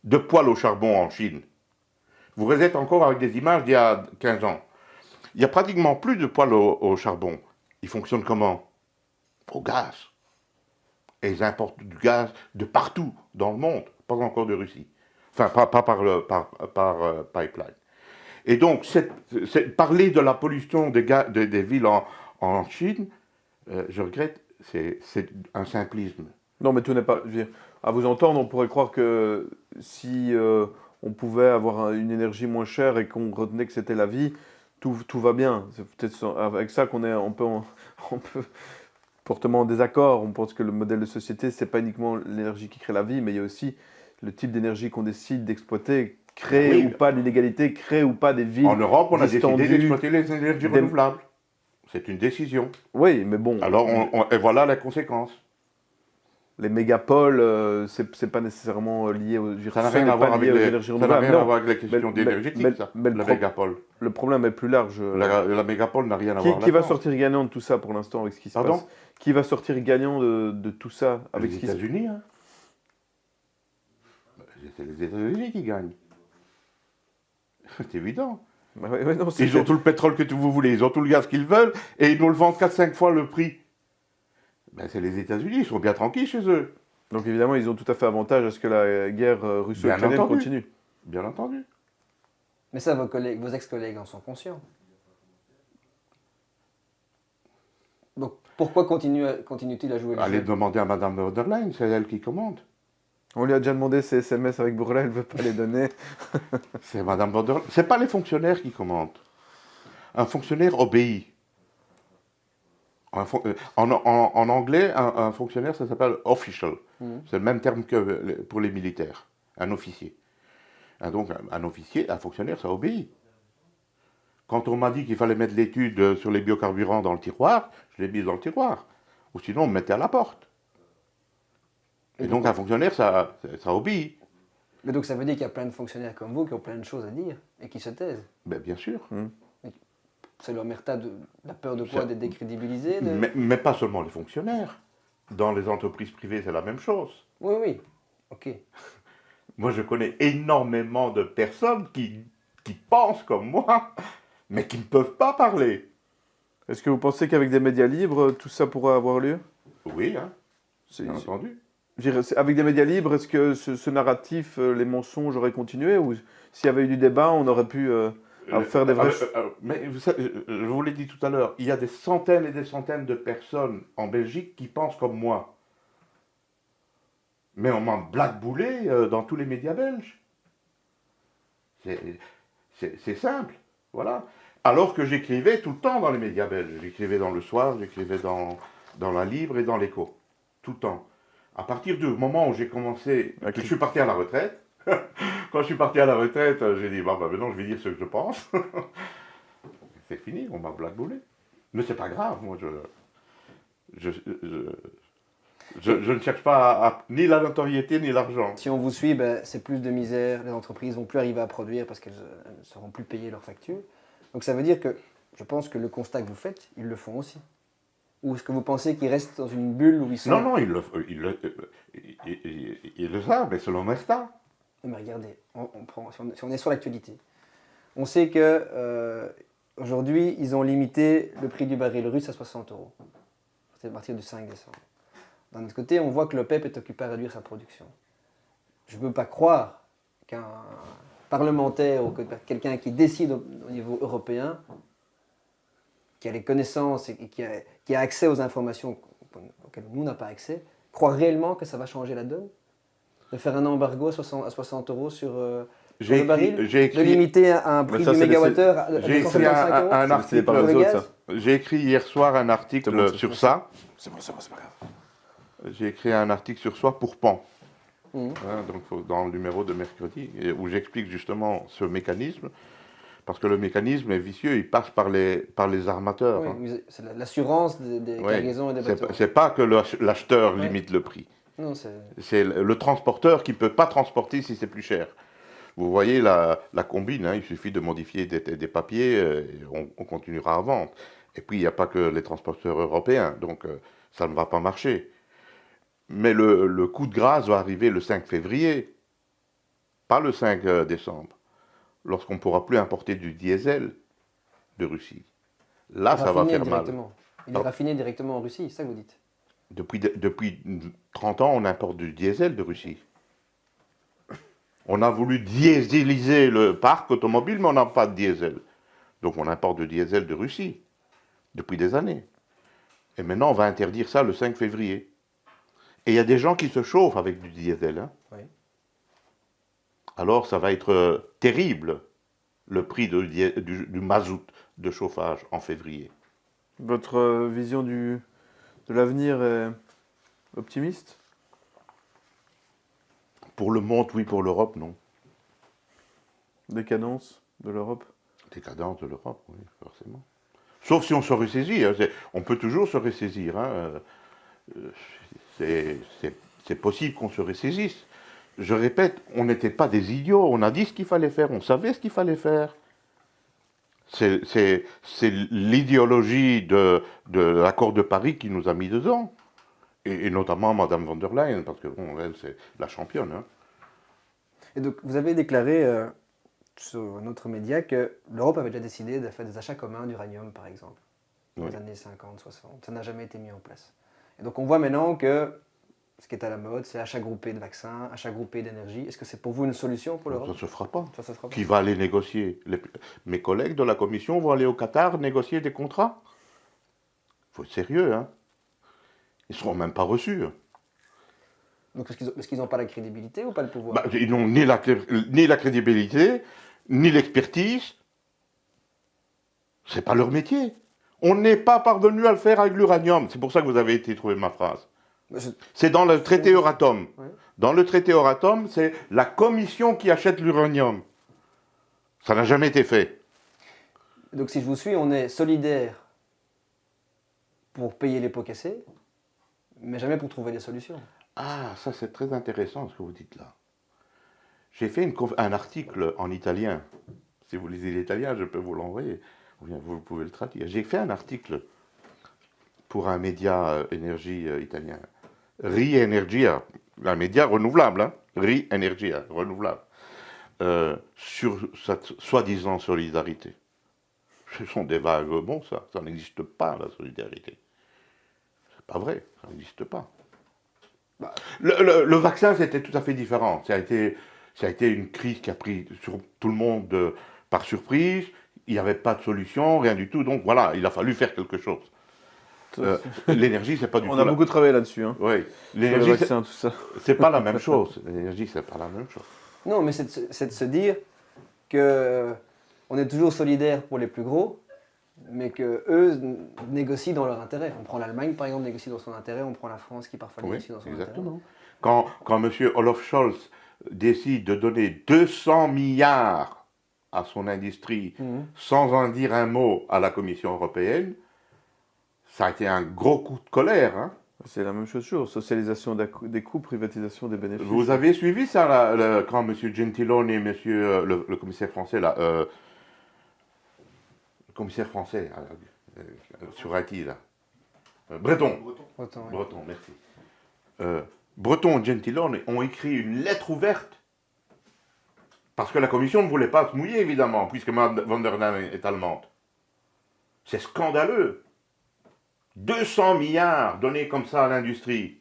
de poêle au charbon en Chine. Vous êtes encore avec des images d'il y a 15 ans. Il n'y a pratiquement plus de poêle au charbon. Ils fonctionnent comment? Au gaz. Et ils importent du gaz de partout dans le monde, pas encore de Russie. Enfin, pas par pipeline. Et donc, parler de la pollution des villes en Chine, je regrette, c'est un simplisme. Non, mais tout n'est pas... je veux dire, à vous entendre, on pourrait croire que si on pouvait avoir une énergie moins chère et qu'on retenait que c'était la vie, tout va bien. C'est peut-être avec ça on peut fortement en désaccord. On pense que le modèle de société, c'est pas uniquement l'énergie qui crée la vie, mais il y a aussi le type d'énergie qu'on décide d'exploiter, créer Oui. ou pas de l'inégalité, créer ou pas des villes. En Europe, on a décidé distendues, d'exploiter les énergies des- renouvelables. C'est une décision. Oui, mais bon. Alors, et voilà la conséquence. Les mégapoles, c'est pas nécessairement lié aux, Ça n'a rien à voir avec aux les, énergies ça n'a renouvelables. rien à Non, voir avec les questions mais- énergétiques, mais- ça. mais le La pro- mégapole. le problème est plus large. La mégapole n'a rien à voir Qui va là-dedans. sortir gagnant de tout ça pour l'instant avec ce qui se Pardon? passe? Qui va sortir gagnant de tout ça avec ce Les qui se passe? États-Unis, hein. C'est les États-Unis qui gagnent. C'est évident. Ouais, non, c'est- Ils ont tout le pétrole que vous voulez, ils ont tout le gaz qu'ils veulent, et ils nous le vendent 4-5 fois le prix. Ben, c'est les États-Unis, ils sont bien tranquilles chez eux. Donc évidemment, ils ont tout à fait avantage à ce que la guerre russo-ukrainienne Bien entendu. continue. Bien entendu. Mais ça, vos ex-collègues en sont conscients. Donc pourquoi continue-t-il à jouer le Allez jeu? demander à Madame von der Leyen, c'est elle qui commande. On lui a déjà demandé ses SMS avec Bourrel, elle ne veut pas les donner. C'est Madame von der Leyen. C'est pas les fonctionnaires qui commandent. Un fonctionnaire obéit. En anglais, un fonctionnaire, ça s'appelle official. C'est le même terme que pour les militaires. Un officier. Donc, un officier, un fonctionnaire, ça obéit. Quand on m'a dit qu'il fallait mettre l'étude sur les biocarburants dans le tiroir, je l'ai mis dans le tiroir. Ou sinon, on me mettait à la porte. Et donc, un fonctionnaire, ça obéit. Mais donc ça veut dire qu'il y a plein de fonctionnaires comme vous qui ont plein de choses à dire et qui se taisent. Ben, bien sûr. C'est l'omerta de la peur de quoi? Ça- D'être décrédibilisé Mais pas seulement les fonctionnaires. Dans les entreprises privées, c'est la même chose. Oui, oui. Ok. Moi, je connais énormément de personnes qui pensent comme moi, mais qui ne peuvent pas parler. Est-ce que vous pensez qu'avec des médias libres, tout ça pourrait avoir lieu? Oui, hein, C'est- bien entendu. je dirais, avec des médias libres, est-ce que ce narratif, les mensonges auraient continué? Ou s'il y avait eu du débat, on aurait pu faire des vrais... Mais vous savez, je vous l'ai dit tout à l'heure, il y a des centaines et des centaines de personnes en Belgique qui pensent comme moi. Mais on m'a blackboulé dans tous les médias belges. C'est simple, voilà. Alors que j'écrivais tout le temps dans les médias belges. J'écrivais dans Le Soir, j'écrivais dans La Libre et dans l'Écho. Tout le temps. À partir du moment où j'ai commencé, que je suis parti à la retraite, quand je suis parti à la retraite, j'ai dit, bah, maintenant je vais dire ce que je pense. C'est fini, on m'a blackboulé. Mais c'est pas grave, moi je ne cherche pas ni la notoriété ni l'argent. Si on vous suit, ben, c'est plus de misère, les entreprises vont plus arriver à produire parce qu'elles ne sauront plus payer leurs factures. Donc ça veut dire que je pense que le constat que vous faites, ils le font aussi. Ou est-ce que vous pensez qu'ils restent dans une bulle où ils sont... Non, non, ils le savent, mais c'est l'Onesta. Mais regardez, si on est sur l'actualité, on sait que aujourd'hui, ils ont limité le prix du baril russe à 60 euros. C'est à partir du 5 décembre. D'un autre côté, on voit que l'OPEP est occupé à réduire sa production. Je ne peux pas croire qu'un parlementaire ou que quelqu'un qui décide au niveau européen, qui a les connaissances et qui a accès aux informations auxquelles nous n'avons pas accès, croit réellement que ça va changer la donne? De faire un embargo à 60 euros sur le baril? De limiter à un prix du mégawattheure à J'ai écrit 275 euros un article, par les autres, ça. j'ai écrit hier soir un article C'est bon, sur ça. C'est bon, c'est pas grave. J'ai écrit un article sur ça pour Pan. Mhm. Hein, donc dans le numéro de mercredi, où j'explique justement ce mécanisme, parce que le mécanisme est vicieux, il passe par les armateurs. Oui, hein. c'est l'assurance des Ouais. cargaisons et des bateaux. C'est pas que l'acheteur Ouais. limite le prix. Non, C'est le transporteur qui ne peut pas transporter si c'est plus cher. Vous voyez la combine, hein, il suffit de modifier des papiers, et on continuera à vendre. Et puis il n'y a pas que les transporteurs européens, donc ça ne va pas marcher. Mais le coup de grâce va arriver le 5 février, pas le 5 décembre, lorsqu'on ne pourra plus importer du diesel de Russie. Là, ça va raffiné faire mal. directement. Il est raffiné directement en Russie, c'est ça que vous dites? Depuis 30 ans, on importe du diesel de Russie. On a voulu dieseliser le parc automobile, mais on n'a pas de diesel. Donc on importe du diesel de Russie, depuis des années. Et maintenant, on va interdire ça le 5 février. Et il y a des gens qui se chauffent avec du diesel. Hein. Oui. Alors ça va être terrible, le prix du mazout de chauffage en février. Votre vision de l'avenir est optimiste? Pour le monde, oui, pour l'Europe, non. Décadence de l'Europe? Décadence de l'Europe, oui, forcément. Sauf si on se ressaisit. Hein. On peut toujours se ressaisir. Hein. C'est possible qu'on se ressaisisse. Je répète, on n'était pas des idiots. On a dit ce qu'il fallait faire. On savait ce qu'il fallait faire. C'est l'idéologie de l'accord de Paris qui nous a mis dedans. Et notamment Madame von der Leyen, parce que bon, elle, c'est la championne. Hein. Et donc, vous avez déclaré sur notre média que l'Europe avait déjà décidé de faire des achats communs d'uranium, par exemple, dans Oui. les années 50, 60. Ça n'a jamais été mis en place. Et donc, on voit maintenant que ce qui est à la mode, c'est achat groupé de vaccins, achat groupé d'énergie. Est-ce que c'est pour vous une solution pour Ça l'Europe? ne se fera pas. Ça se fera pas. Qui va aller négocier? Mes collègues de la Commission vont aller au Qatar négocier des contrats. Il faut être sérieux, hein. Ils ne seront même pas reçus. Donc, est-ce qu'ils n'ont pas la crédibilité ou pas le pouvoir? Bah, ils n'ont ni la crédibilité, ni l'expertise. C'est pas leur métier. On n'est pas parvenu à le faire avec l'uranium. C'est pour ça que vous avez été trouver ma phrase. C'est dans le traité Euratom. Ouais. Dans le traité Euratom, c'est la Commission qui achète l'uranium. Ça n'a jamais été fait. Donc, si je vous suis, on est solidaire pour payer les pots cassés, mais jamais pour trouver des solutions. Ah, ça c'est très intéressant ce que vous dites là. J'ai fait un article en italien. Si vous lisez l'italien, je peux vous l'envoyer. Ou bien vous pouvez le traduire. J'ai fait un article pour un média énergie italien. Ri-Energia, un média renouvelable. Hein? Ri-Energia, renouvelable. Sur cette soi-disant solidarité. Ce sont des vagues bons, ça. Ça n'existe pas, la solidarité. C'est pas vrai, ça n'existe pas. Bah. Le vaccin, c'était tout à fait différent. Ça a été une crise qui a pris sur tout le monde par surprise. Il n'y avait pas de solution, rien du tout. Donc voilà, il a fallu faire quelque chose. L'énergie, c'est pas du tout. On a beaucoup travaillé là-dessus. Hein. Oui, Sur les l'énergie, vaccins, tout ça. c'est pas la même chose. L'énergie, c'est pas la même chose. Non, mais c'est de se dire que on est toujours solidaire pour les plus gros, mais que eux négocient dans leur intérêt. On prend l'Allemagne, par exemple, négocie dans son intérêt. On prend la France, qui parfois Oui, négocie dans son exactement. Quand M. Olaf Scholz décide de donner 200 milliards à son industrie Mhm. sans en dire un mot à la Commission européenne, ça a été un gros coup de colère. Hein. C'est la même chose, toujours. Socialisation des coûts, privatisation des bénéfices. Vous avez suivi ça quand M. Gentiloni et le commissaire français, là, commissaire français sur Haïti, là. Breton. Autant, oui. Breton, merci. Breton et Gentiloni ont écrit une lettre ouverte. Parce que la commission ne voulait pas se mouiller, évidemment, puisque Mme von der Leyen est allemande. C'est scandaleux. 200 milliards donnés comme ça à l'industrie.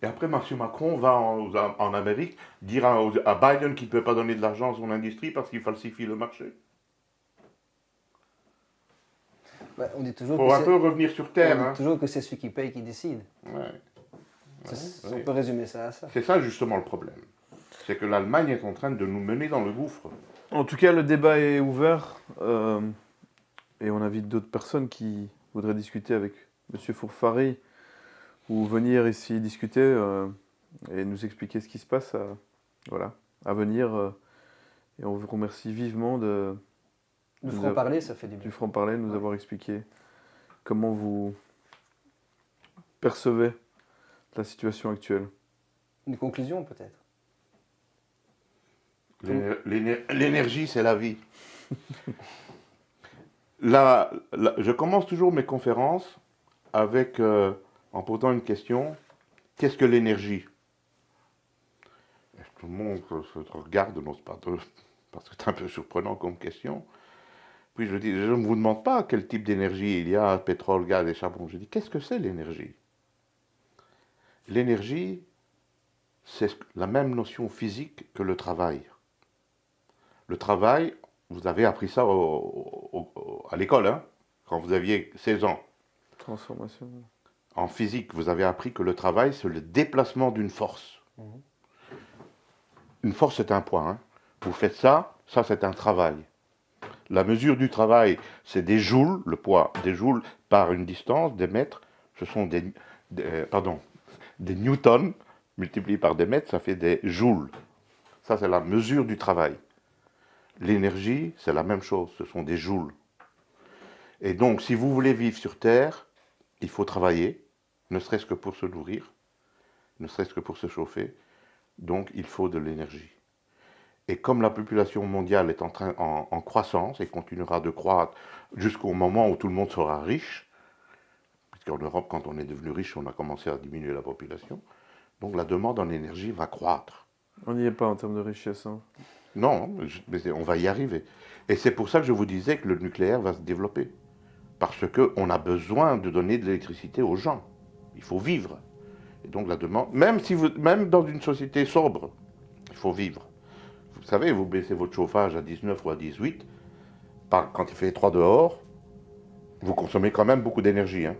Et après, M. Macron va en Amérique dire à Biden qu'il ne peut pas donner de l'argent à son industrie parce qu'il falsifie le marché. Ouais, on dit Il toujours faut que un peu revenir sur terre. on dit Hein. toujours que c'est celui qui paye qui décide. Ouais. On Ouais. peut résumer ça à ça. C'est ça justement le problème. C'est que l'Allemagne est en train de nous mener dans le gouffre. En tout cas, le débat est ouvert et on invite d'autres personnes qui voudraient discuter avec M. Fourfary ou venir ici discuter et nous expliquer ce qui se passe à venir. Et on vous remercie vivement Le franc-parler, ça fait du bien. du franc-parler, nous avoir expliqué comment vous percevez la situation actuelle. Une conclusion peut-être. L'énergie, c'est la vie. Je commence toujours mes conférences avec, en posant une question, qu'est-ce que l'énergie? Tout le monde se regarde, n'ose pas, parce que c'est un peu surprenant comme question. Puis je dis, je ne vous demande pas quel type d'énergie il y a, pétrole, gaz et charbon. Je dis, qu'est-ce que c'est l'énergie? L'énergie, c'est la même notion physique que le travail. Le travail, vous avez appris ça à l'école, hein, quand vous aviez 16 ans. Transformation. En physique, vous avez appris que le travail, c'est le déplacement d'une force. Une force, c'est un poids. Hein. Vous faites ça, ça c'est un travail. La mesure du travail, c'est des joules, le poids, des joules par une distance, des mètres, ce sont des newtons, multipliés par des mètres, ça fait des joules. Ça, c'est la mesure du travail. L'énergie, c'est la même chose, ce sont des joules. Et donc, si vous voulez vivre sur Terre, il faut travailler, ne serait-ce que pour se nourrir, ne serait-ce que pour se chauffer. Donc, il faut de l'énergie. Et comme la population mondiale est en croissance et continuera de croître jusqu'au moment où tout le monde sera riche, puisqu'en Europe, quand on est devenu riche, on a commencé à diminuer la population, donc la demande en énergie va croître. On n'y est pas en termes de richesse. Hein. Non, mais on va y arriver. Et c'est pour ça que je vous disais que le nucléaire va se développer. Parce qu'on a besoin de donner de l'électricité aux gens. Il faut vivre. Et donc la demande, même dans une société sobre, il faut vivre. Vous savez, vous baissez votre chauffage à 19 ou à 18, quand il fait 3 dehors, vous consommez quand même beaucoup d'énergie. Hein.